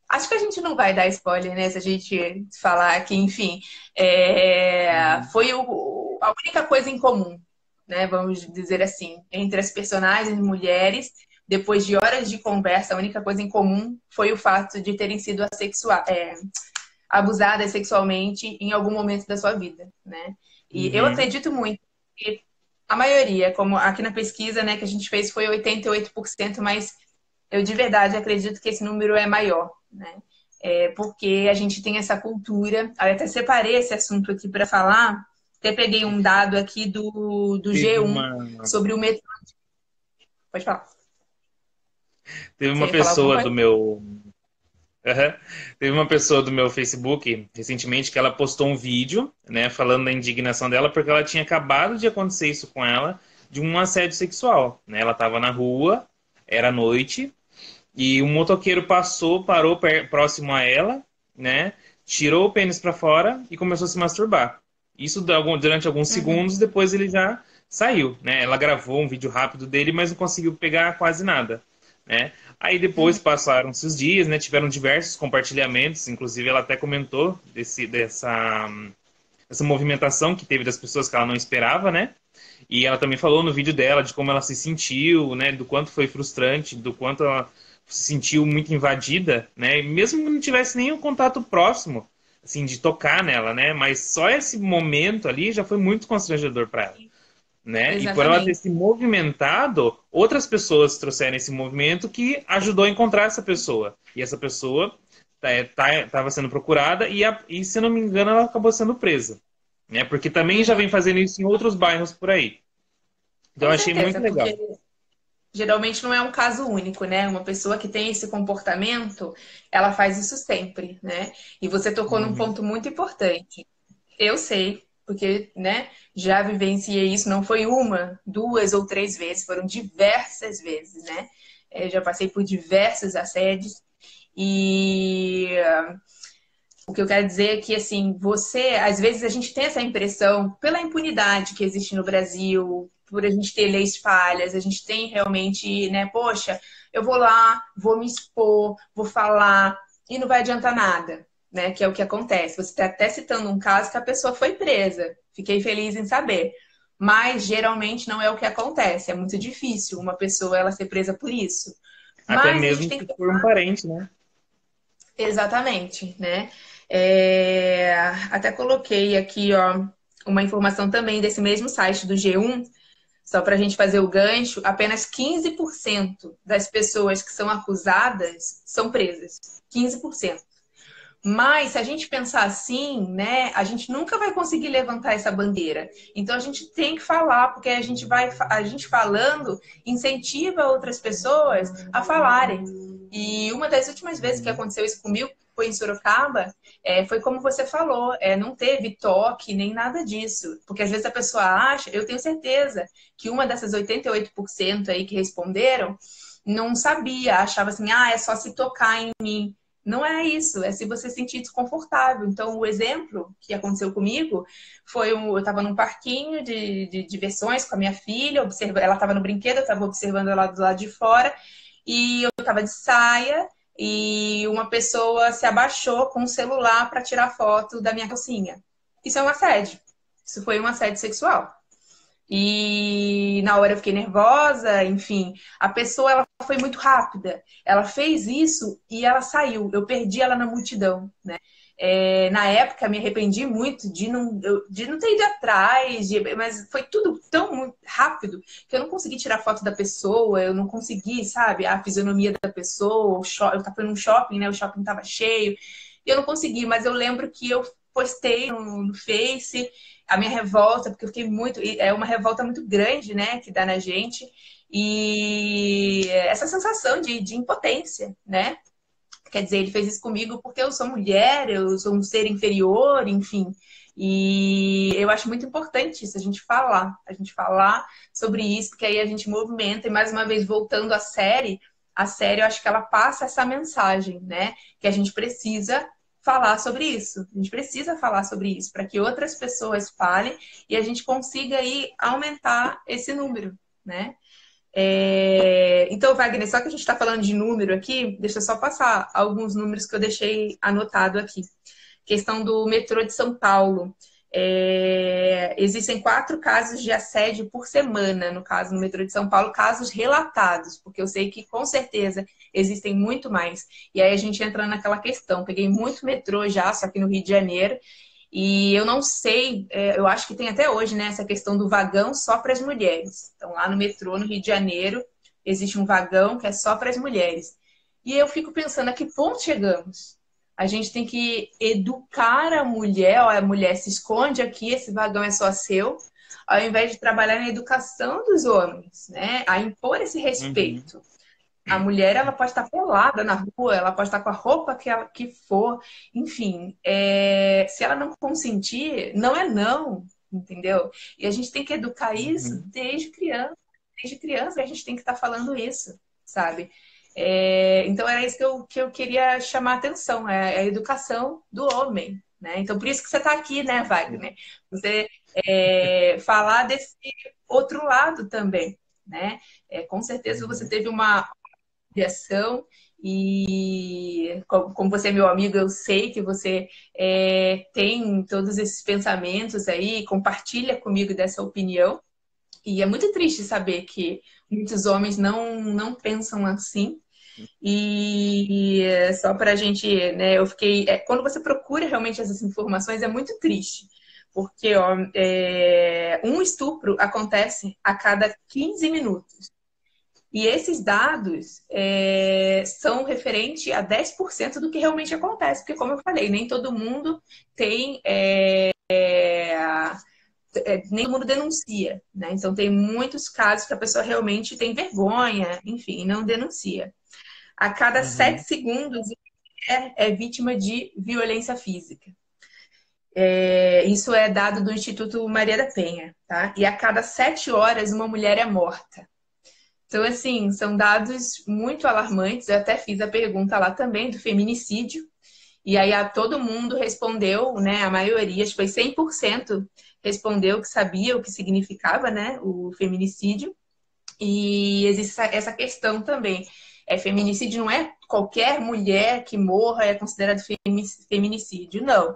Acho que a gente não vai dar spoiler, né? Se a gente falar que, enfim, Uhum. foi a única coisa em comum, né? Vamos dizer assim, entre as personagens mulheres. Depois de horas de conversa, a única coisa em comum foi o fato de terem sido abusadas sexualmente em algum momento da sua vida, né? E eu Uhum. acredito muito que a maioria, como aqui na pesquisa, né, que a gente fez foi 88%, mas eu de verdade acredito que esse número é maior, né? Porque a gente tem essa cultura. Eu até separei esse assunto aqui para falar. Até peguei um dado aqui do Teve G1 uma, sobre o metrô. Pode falar. teve Você uma ia falar alguma pessoa do coisa? meu, aham. Teve uma pessoa do meu Facebook recentemente que ela postou um vídeo, né, falando da indignação dela porque ela tinha acabado de acontecer isso com ela, de um assédio sexual, né? Ela estava na rua, era noite, e um motoqueiro passou, parou próximo a ela, né? Tirou o pênis para fora e começou a se masturbar. Isso durante alguns Uhum, segundos, depois ele já saiu, né? Ela gravou um vídeo rápido dele, mas não conseguiu pegar quase nada, né? Aí depois uhum, passaram-se os dias, né? Tiveram diversos compartilhamentos, inclusive ela até comentou dessa movimentação que teve das pessoas que ela não esperava, né? E ela também falou no vídeo dela de como ela se sentiu, né? Do quanto foi frustrante, do quanto ela se sentiu muito invadida, né? E mesmo que não tivesse nenhum contato próximo, assim, de tocar nela, né? Mas só esse momento ali já foi muito constrangedor para ela, né? E por ela ter exatamente. se movimentado, outras pessoas trouxeram esse movimento que ajudou a encontrar essa pessoa. E essa pessoa estava sendo procurada e, se eu não me engano, ela acabou sendo presa, né? Porque também já Uhum, vem fazendo isso em outros bairros por aí. Então com eu achei muito certeza, legal. porque geralmente não é um caso único, né? Uma pessoa que tem esse comportamento, ela faz isso sempre, né? E você tocou num Uhum. ponto muito importante. Eu sei, porque, né, já vivenciei isso, não foi uma, duas ou três vezes, foram diversas vezes, né? Já passei por diversos assédios e o que eu quero dizer é que, assim, às vezes a gente tem essa impressão, pela impunidade que existe no Brasil, por a gente ter leis falhas, a gente tem realmente, né, poxa, eu vou lá, vou me expor, vou falar, e não vai adiantar nada, né, que é o que acontece. Você está até citando um caso que a pessoa foi presa, fiquei feliz em saber, mas geralmente não é o que acontece, é muito difícil uma pessoa ela ser presa por isso. Até Mas a gente mesmo tem se que for um parente, né? exatamente, né? Até coloquei aqui, ó, uma informação também desse mesmo site do G1, só para a gente fazer o gancho, apenas 15% das pessoas que são acusadas são presas. 15%. Mas se a gente pensar assim, né, a gente nunca vai conseguir levantar essa bandeira. Então a gente tem que falar, porque a gente falando incentiva outras pessoas a falarem. E uma das últimas vezes que Uhum. aconteceu isso comigo foi em Sorocaba, foi como você falou, não teve toque nem nada disso. Porque às vezes a pessoa acha, eu tenho certeza que uma dessas 88% aí que responderam não sabia, achava assim, é só se tocar em mim. Não é isso, é se você se sentir desconfortável. Então, o exemplo que aconteceu comigo foi eu estava num parquinho de diversões com a minha filha, ela estava no brinquedo, eu estava observando ela do lado de fora, e eu estava de saia, e uma pessoa se abaixou com o celular para tirar foto da minha calcinha. Isso é um assédio. Isso foi um assédio sexual. E na hora eu fiquei nervosa, enfim. A pessoa ela foi muito rápida. Ela fez isso e ela saiu. Eu perdi ela na multidão, né? Na época me arrependi muito de não ter ido atrás, mas foi tudo tão muito rápido que eu não consegui tirar foto da pessoa, eu não consegui, sabe, a fisionomia da pessoa. Eu estava num shopping, né? O shopping estava cheio. E eu não consegui, mas eu lembro que eu postei no Face a minha revolta, porque eu fiquei muito. É uma revolta muito grande, né, que dá na gente. E essa sensação de impotência, né? Quer dizer, ele fez isso comigo porque eu sou mulher, eu sou um ser inferior, enfim. E eu acho muito importante isso, a gente falar sobre isso, porque aí a gente movimenta. E mais uma vez, voltando a série eu acho que ela passa essa mensagem, né? Que a gente precisa falar sobre isso. A gente precisa falar sobre isso para que outras pessoas falem e a gente consiga aí aumentar esse número, né? Então, Wagner, só que a gente está falando de número aqui, deixa eu só passar alguns números que eu deixei anotado aqui. Questão do metrô de São Paulo. existem 4 casos de assédio por semana, no caso, no metrô de São Paulo, casos relatados, porque eu sei que com certeza existem muito mais. E aí a gente entra naquela questão, peguei muito metrô já, só que no Rio de Janeiro, e eu não sei, eu acho que tem até hoje, né, essa questão do vagão só para as mulheres. Então, lá no metrô, no Rio de Janeiro, existe um vagão que é só para as mulheres. E eu fico pensando, a que ponto chegamos? A gente tem que educar a mulher, ó, a mulher se esconde aqui, esse vagão é só seu, ao invés de trabalhar na educação dos homens, né? A impor esse Uhum. respeito. A mulher, ela pode estar pelada na rua, ela pode estar com a roupa que for, enfim, se ela não consentir, não é não, entendeu? E a gente tem que educar isso Uhum. desde criança a gente tem que estar falando isso, sabe? Então era isso que eu queria chamar a atenção, é a educação do homem, né? Então por isso que você está aqui, né, Wagner? Você falar desse outro lado também, né? Com certeza você Uhum. teve uma criação e como você é meu amigo, eu sei que você tem todos esses pensamentos aí, compartilha comigo dessa opinião. E é muito triste saber que muitos homens não pensam assim. E só para a gente, né, eu fiquei. Quando você procura realmente essas informações, é muito triste. Porque ó, um estupro acontece a cada 15 minutos. E esses dados são referentes a 10% do que realmente acontece, porque, como eu falei, nem todo mundo tem. Nem todo mundo denuncia, né? Então, tem muitos casos que a pessoa realmente tem vergonha, enfim, não denuncia. A cada sete Uhum. segundos é vítima de violência física. Isso é dado do Instituto Maria da Penha, tá? E a cada 7 horas uma mulher é morta. Então, assim, são dados muito alarmantes. Eu até fiz a pergunta lá também do feminicídio. E aí todo mundo respondeu, né? A maioria, acho que foi 100% respondeu que sabia o que significava, né? O feminicídio. E existe essa questão também. Feminicídio não é qualquer mulher que morra é considerado feminicídio, não.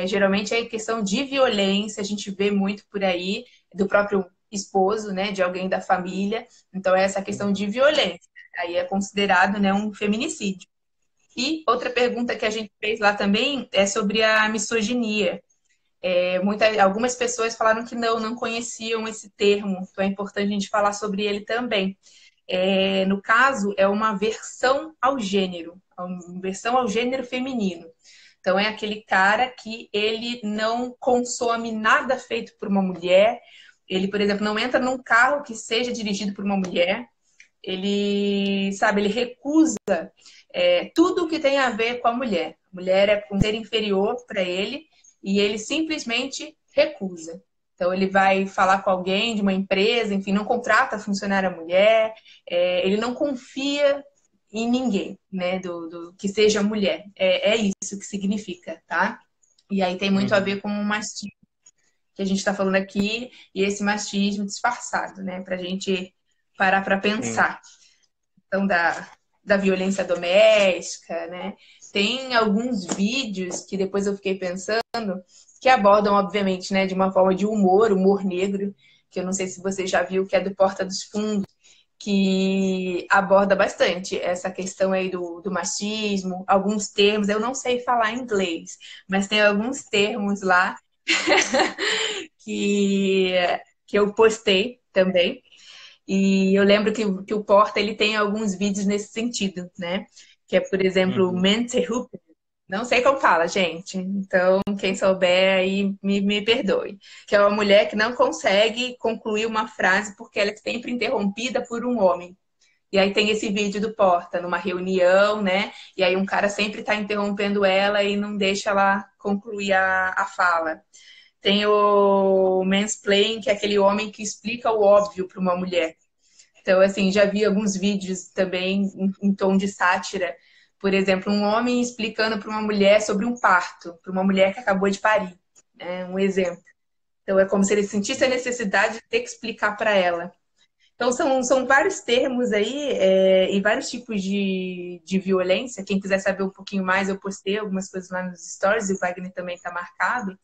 Geralmente é questão de violência, a gente vê muito por aí, do próprio esposo, né, de alguém da família. Então, é essa questão de violência. Aí é considerado, né, um feminicídio. E outra pergunta que a gente fez lá também é sobre a misoginia. Algumas pessoas falaram que não conheciam esse termo, então é importante a gente falar sobre ele também. No caso, é uma versão ao gênero feminino. Então, é aquele cara que ele não consome nada feito por uma mulher. Ele, por exemplo, não entra num carro que seja dirigido por uma mulher. Ele, sabe, ele recusa tudo que tem a ver com a mulher. A mulher é um ser inferior para ele e ele simplesmente recusa. Então, ele vai falar com alguém de uma empresa, enfim, não contrata funcionária mulher, ele não confia em ninguém, né, do que seja mulher. É isso que significa, tá? E aí tem muito a Uhum. ver com o machismo que a gente está falando aqui e esse machismo disfarçado, né, para a gente parar para Sim. pensar. Então, da violência doméstica, né? Tem alguns vídeos que depois eu fiquei pensando que abordam, obviamente, né, de uma forma de humor negro, que eu não sei se você já viu, que é do Porta dos Fundos, que aborda bastante essa questão aí do machismo, alguns termos, eu não sei falar inglês, mas tem alguns termos lá que, que eu postei também. E eu lembro que o Porta ele tem alguns vídeos nesse sentido, né? Que é, por exemplo, Uhum. Menterhupper. Não sei como fala, gente. Então, quem souber aí, me perdoe. Que é uma mulher que não consegue concluir uma frase porque ela é sempre interrompida por um homem. E aí tem esse vídeo do Porta, numa reunião, né? E aí um cara sempre está interrompendo ela e não deixa ela concluir a fala. Tem o mansplain, que é aquele homem que explica o óbvio para uma mulher. Então, assim, já vi alguns vídeos também em tom de sátira. Por exemplo, um homem explicando para uma mulher sobre um parto, para uma mulher que acabou de parir. Né? Um exemplo. Então, é como se ele sentisse a necessidade de ter que explicar para ela. Então, são vários termos aí e vários tipos de violência. Quem quiser saber um pouquinho mais, eu postei algumas coisas lá nos stories e o Wagner também está marcado.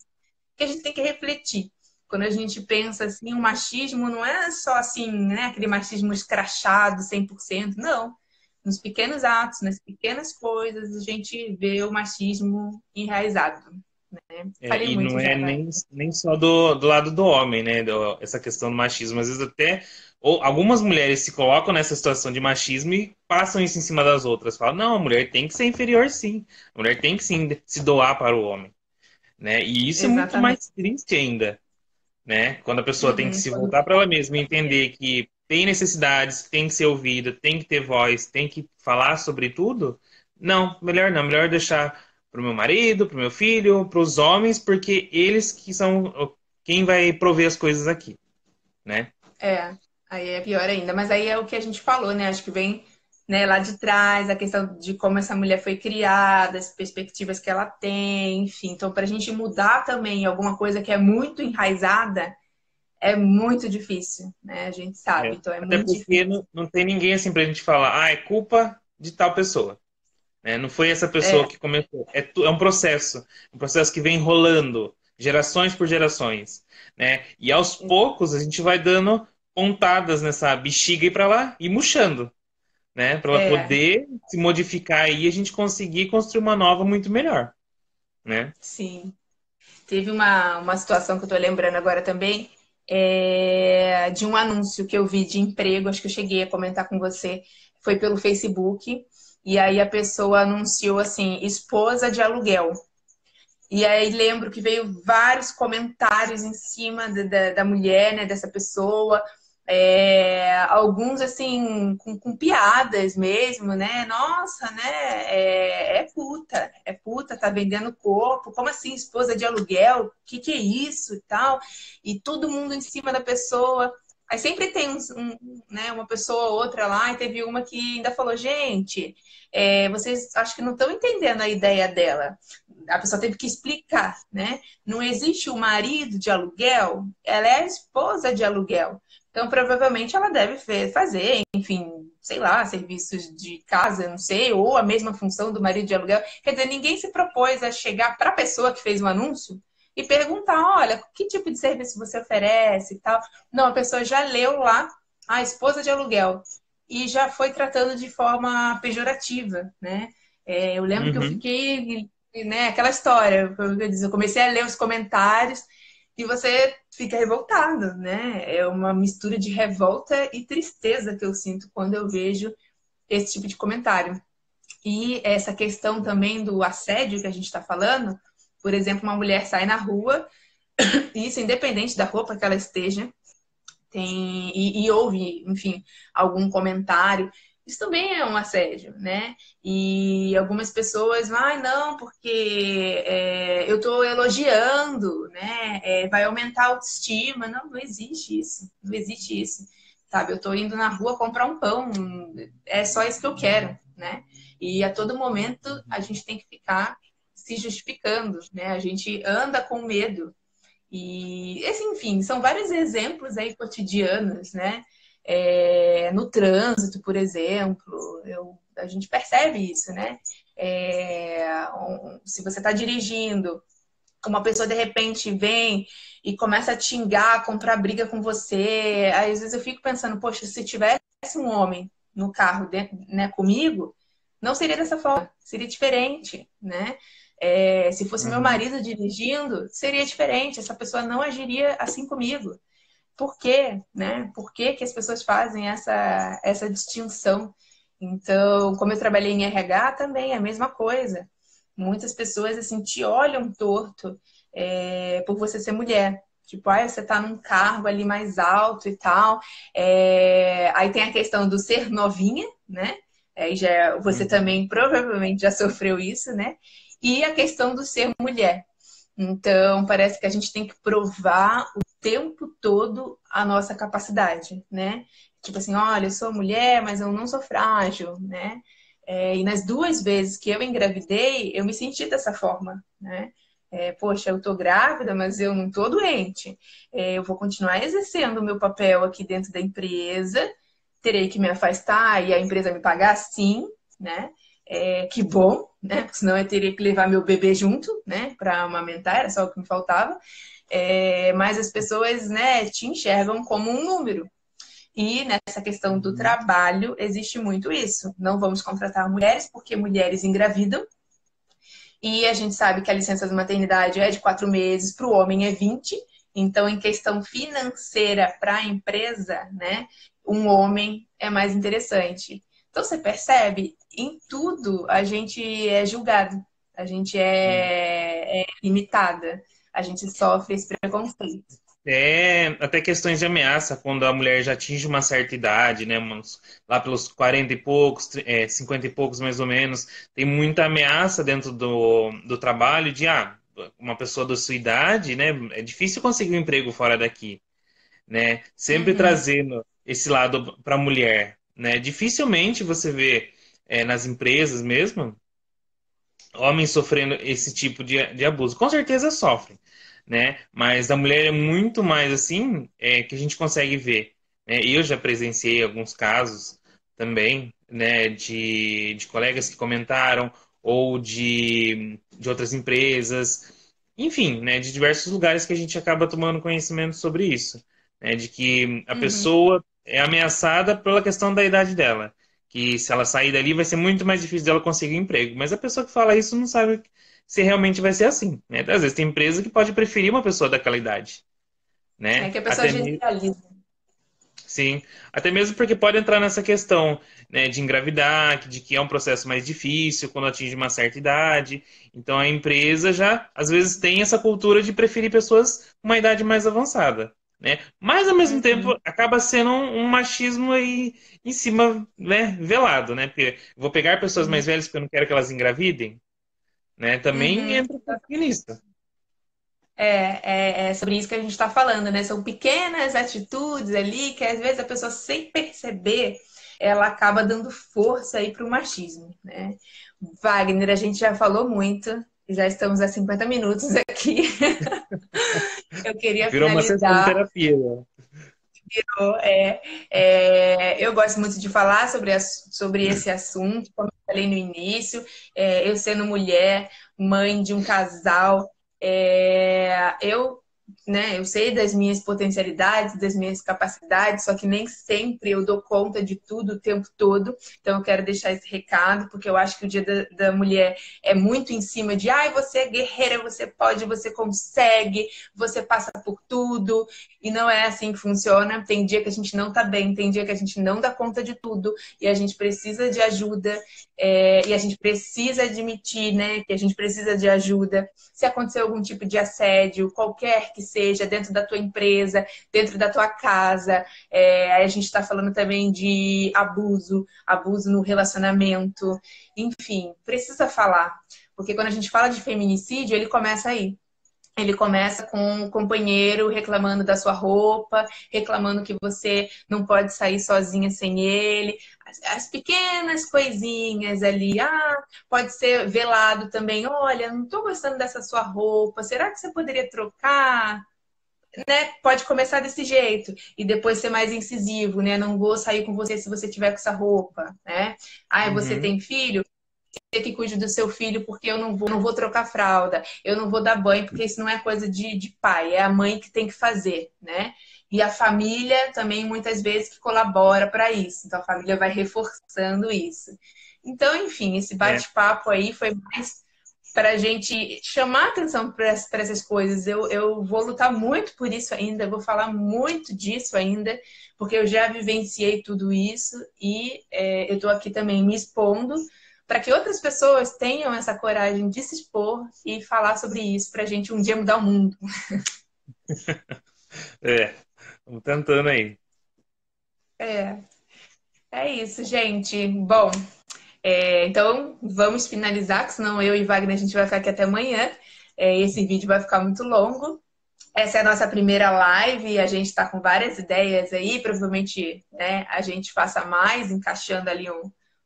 que a gente tem que refletir. Quando a gente pensa assim, o machismo não é só assim, né, aquele machismo escrachado 100%, não. Nos pequenos atos, nas pequenas coisas, a gente vê o machismo enraizado, né? Falei E não muito é já, vai. nem só do lado do homem, né? Essa questão do machismo. Às vezes até ou algumas mulheres se colocam nessa situação de machismo e passam isso em cima das outras. Falam, não, a mulher tem que ser inferior, sim. A mulher tem que sim se doar para o homem, né? E isso é muito Exatamente. mais triste ainda, né? Quando a pessoa tem que Uhum. se voltar para ela mesma e entender que tem necessidades, tem que ser ouvida, tem que ter voz, tem que falar sobre tudo. Não, melhor não. Melhor deixar para o meu marido, para o meu filho, para os homens, porque eles que são quem vai prover as coisas aqui, né? É, aí é pior ainda. Mas aí é o que a gente falou, né? Acho que vem, né, lá de trás, a questão de como essa mulher foi criada, as perspectivas que ela tem, enfim. Então, para a gente mudar também alguma coisa que é muito enraizada, é muito difícil, né? A gente sabe. É. Então, é Até muito porque difícil. não tem ninguém assim pra gente falar, é culpa de tal pessoa. Né? Não foi essa É, pessoa que começou. É um processo que vem rolando, gerações por gerações. Né? E aos poucos a gente vai dando pontadas nessa bexiga e para lá e murchando, né? Para ela é, poder se modificar e a gente conseguir construir uma nova muito melhor. Né? sim. Teve uma situação que eu tô lembrando agora também, de um anúncio que eu vi de emprego, acho que eu cheguei a comentar com você, foi pelo Facebook, e aí a pessoa anunciou assim, esposa de aluguel. E aí lembro que veio vários comentários em cima da mulher, né, dessa pessoa, alguns assim, com piadas mesmo, né? Nossa, né? É puta, tá vendendo corpo, como assim, esposa de aluguel? Que é isso e tal? E todo mundo em cima da pessoa. Aí sempre tem né, uma pessoa ou outra lá, e teve uma que ainda falou, gente, vocês acho que não estão entendendo a ideia dela. A pessoa teve que explicar, né? Não existe o marido de aluguel, ela é a esposa de aluguel. Então, provavelmente, ela deve fazer, enfim, sei lá, serviços de casa, não sei, ou a mesma função do marido de aluguel. Quer dizer, ninguém se propôs a chegar para a pessoa que fez o anúncio e perguntar: olha, que tipo de serviço você oferece e tal. Não, a pessoa já leu lá a esposa de aluguel e já foi tratando de forma pejorativa, né? Eu lembro que eu Uhum. fiquei, né, aquela história, eu comecei a ler os comentários e você fica revoltado, né? É uma mistura de revolta e tristeza que eu sinto quando eu vejo esse tipo de comentário. E essa questão também do assédio que a gente está falando, por exemplo, uma mulher sai na rua, e isso independente da roupa que ela esteja, e houve, enfim, algum comentário. Isso também é um assédio, né? E algumas pessoas, não, porque eu estou elogiando, né? Vai aumentar a autoestima. Não, não existe isso. Não existe isso. Sabe, eu estou indo na rua comprar um pão, é só isso que eu quero, né? E a todo momento a gente tem que ficar se justificando, né? A gente anda com medo e, esse, enfim, são vários exemplos aí cotidianos, né? No trânsito, por exemplo, a gente percebe isso, né? Se você está dirigindo, uma pessoa de repente vem e começa a te xingar, comprar briga com você, aí, às vezes eu fico pensando, poxa, se tivesse um homem no carro, né, comigo, não seria dessa forma, seria diferente, né? Se fosse meu Uhum. marido dirigindo, seria diferente. Essa pessoa não agiria assim comigo. Por quê, né? Por que que as pessoas fazem essa distinção? Então, como eu trabalhei em RH, também é a mesma coisa. Muitas pessoas assim te olham torto por você ser mulher. Tipo, você tá num cargo ali mais alto e tal. Aí tem a questão do ser novinha, né? Aí você Uhum. também provavelmente já sofreu isso, né? E a questão do ser mulher. Então, parece que a gente tem que provar o tempo todo a nossa capacidade, né? Tipo assim, olha, eu sou mulher, mas eu não sou frágil, né? E nas duas vezes que eu engravidei, eu me senti dessa forma, né? Poxa, eu tô grávida, mas eu não tô doente. Eu vou continuar exercendo o meu papel aqui dentro da empresa, terei que me afastar e a empresa me pagar sim, né? Que bom, né? Porque senão eu teria que levar meu bebê junto, né? Para amamentar, era só o que me faltava. Mas as pessoas, né, te enxergam como um número. E nessa questão do Uhum. trabalho, existe muito isso. Não vamos contratar mulheres porque mulheres engravidam. E a gente sabe que a licença de maternidade é de 4 meses, para o homem é 20. Então, em questão financeira para a empresa, né, um homem é mais interessante. Então, você percebe, em tudo a gente é julgado, a gente é limitada, a gente sofre esse preconceito. Até questões de ameaça, quando a mulher já atinge uma certa idade, né? Lá pelos 40 e poucos, 50 e poucos mais ou menos, tem muita ameaça dentro do trabalho de, uma pessoa da sua idade, né? É difícil conseguir um emprego fora daqui, né? Sempre Uhum, trazendo esse lado para a mulher, né? Dificilmente você vê, nas empresas mesmo, homens sofrendo esse tipo de abuso. Com certeza sofrem, né? Mas da mulher é muito mais assim, que a gente consegue ver, né? Eu já presenciei alguns casos também, né, de colegas que comentaram, ou de outras empresas, enfim, né, de diversos lugares que a gente acaba tomando conhecimento sobre isso, né, de que a uhum. pessoa é ameaçada pela questão da idade dela, que se ela sair dali vai ser muito mais difícil dela conseguir um emprego. Mas a pessoa que fala isso não sabe se realmente vai ser assim, né? Às vezes tem empresa que pode preferir uma pessoa daquela idade, É né? que a pessoa generaliza. Sim, até mesmo porque pode entrar nessa questão, né, de engravidar, de que é um processo mais difícil quando atinge uma certa idade. Então a empresa já, às vezes, tem essa cultura de preferir pessoas com uma idade mais avançada, né? Mas ao mesmo tempo Uhum, acaba sendo um machismo aí em cima, né, velado, né? Porque eu vou pegar pessoas mais uhum, velhas porque eu não quero que elas engravidem, né? Também uhum. entra um pouquinho nisso. É sobre isso que a gente está falando, né? São pequenas atitudes ali que às vezes a pessoa sem perceber ela acaba dando força aí para o machismo, né? Wagner, a gente já falou muito, já estamos há 50 minutos aqui. Eu queria Virou uma sessão de finalizar. terapia, né? Eu gosto muito de falar sobre esse assunto, como eu falei no início, eu sendo mulher, mãe de um casal, eu, né, eu sei das minhas potencialidades, das minhas capacidades, só que nem sempre eu dou conta de tudo o tempo todo. Então eu quero deixar esse recado, porque eu acho que o Dia da Mulher é muito em cima de, ai, você é guerreira, você pode, você consegue, você passa por tudo. E não é assim que funciona. Tem dia que a gente não tá bem, tem dia que a gente não dá conta de tudo e a gente precisa de ajuda, e a gente precisa admitir, né, que a gente precisa de ajuda. Se acontecer algum tipo de assédio, qualquer que seja, dentro da tua empresa, dentro da tua casa, aí a gente está falando também de abuso, abuso no relacionamento, enfim, precisa falar. Porque quando a gente fala de feminicídio, ele começa aí. Ele começa com o companheiro reclamando da sua roupa, reclamando que você não pode sair sozinha sem ele. As pequenas coisinhas ali. Pode ser velado também. Olha, não estou gostando dessa sua roupa. Será que você poderia trocar? Né? Pode começar desse jeito e depois ser mais incisivo, né? Não vou sair com você se você tiver com essa roupa, né? Você Uhum. tem filho? Que cuide do seu filho porque eu não vou trocar fralda, eu não vou dar banho, porque isso não é coisa de pai, é a mãe que tem que fazer, né? E a família também muitas vezes que colabora para isso. Então a família vai reforçando isso. Então, enfim, esse É. bate-papo aí foi mais para a gente chamar atenção para essas coisas. Eu vou lutar muito por isso ainda, vou falar muito disso ainda, porque eu já vivenciei tudo isso e eu estou aqui também me expondo para que outras pessoas tenham essa coragem de se expor e falar sobre isso, para a gente um dia mudar o mundo. É, estamos tentando aí. É, é isso, gente. Bom, então vamos finalizar, que senão eu e Wagner a gente vai ficar aqui até amanhã. Esse vídeo vai ficar muito longo. Essa é a nossa primeira live, a gente está com várias ideias aí, provavelmente, né, a gente faça mais, encaixando ali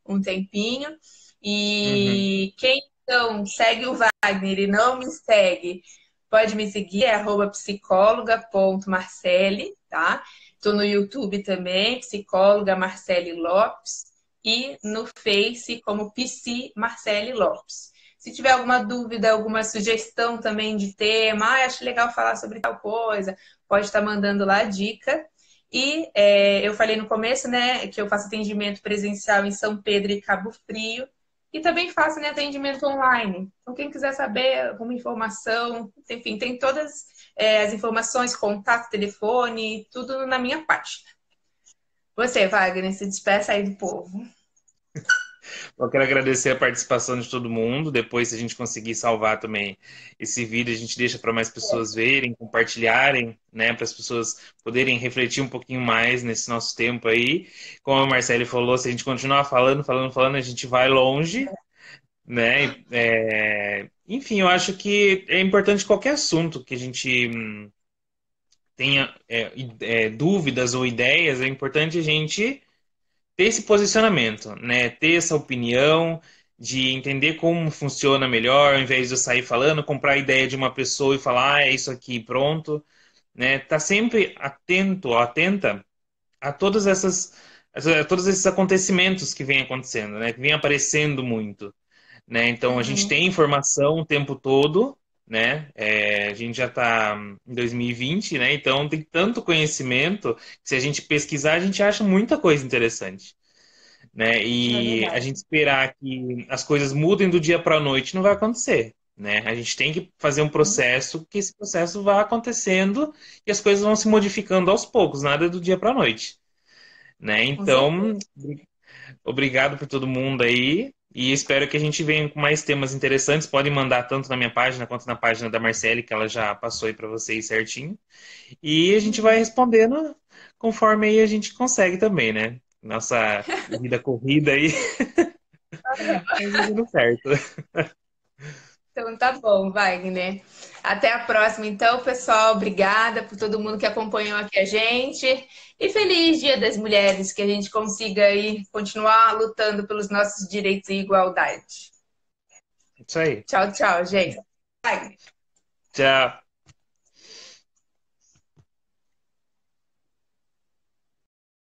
um tempinho. Uhum. E quem então segue o Wagner e não me segue, pode me seguir, é psicóloga.marcele, tá? Estou no YouTube também, psicóloga Marcele Lopes. e no Face como PC Marcele Lopes. Se tiver alguma dúvida, alguma sugestão também de tema, acho legal falar sobre tal coisa, pode estar mandando lá a dica. E eu falei no começo, né, que eu faço atendimento presencial em São Pedro e Cabo Frio. E também faço, né, atendimento online. Então, quem quiser saber alguma informação, enfim, tem todas as informações, contato, telefone, tudo na minha página. Você, Wagner, se despeça aí do povo. Eu quero agradecer a participação de todo mundo. Depois, se a gente conseguir salvar também esse vídeo, a gente deixa para mais pessoas verem, compartilharem, né? Para as pessoas poderem refletir um pouquinho mais nesse nosso tempo aí. Como a Marcele falou, se a gente continuar falando, a gente vai longe, né? Enfim, eu acho que é importante qualquer assunto que a gente tenha dúvidas ou ideias, é importante a gente ter esse posicionamento, né? Ter essa opinião de entender como funciona melhor, ao invés de eu sair falando, comprar a ideia de uma pessoa e falar, é isso aqui, pronto, né? Tá sempre atento, atenta a a todos esses acontecimentos que vêm acontecendo, né? Que vem aparecendo muito, né? Então a gente Uhum. tem informação o tempo todo, né? A gente já está em 2020, né? Então tem tanto conhecimento que se a gente pesquisar, a gente acha muita coisa interessante, né? É E a verdade. gente esperar que as coisas mudem do dia para a noite não vai acontecer, né? A gente tem que fazer um processo que esse processo vá acontecendo e as coisas vão se modificando aos poucos, nada do dia para a noite, né? Com Então, certeza. obrigado por todo mundo aí e espero que a gente venha com mais temas interessantes. Podem mandar tanto na minha página quanto na página da Marcele, que ela já passou aí para vocês certinho. E a gente vai Uhum. respondendo conforme aí a gente consegue também, né? Nossa vida corrida aí, mas vai dando certo. Então tá bom, Wagner. Até a próxima, então, pessoal. Obrigada por todo mundo que acompanhou aqui a gente. E feliz Dia das Mulheres, que a gente consiga aí continuar lutando pelos nossos direitos e igualdade. Isso aí. Tchau, tchau, gente. Wagner. Tchau.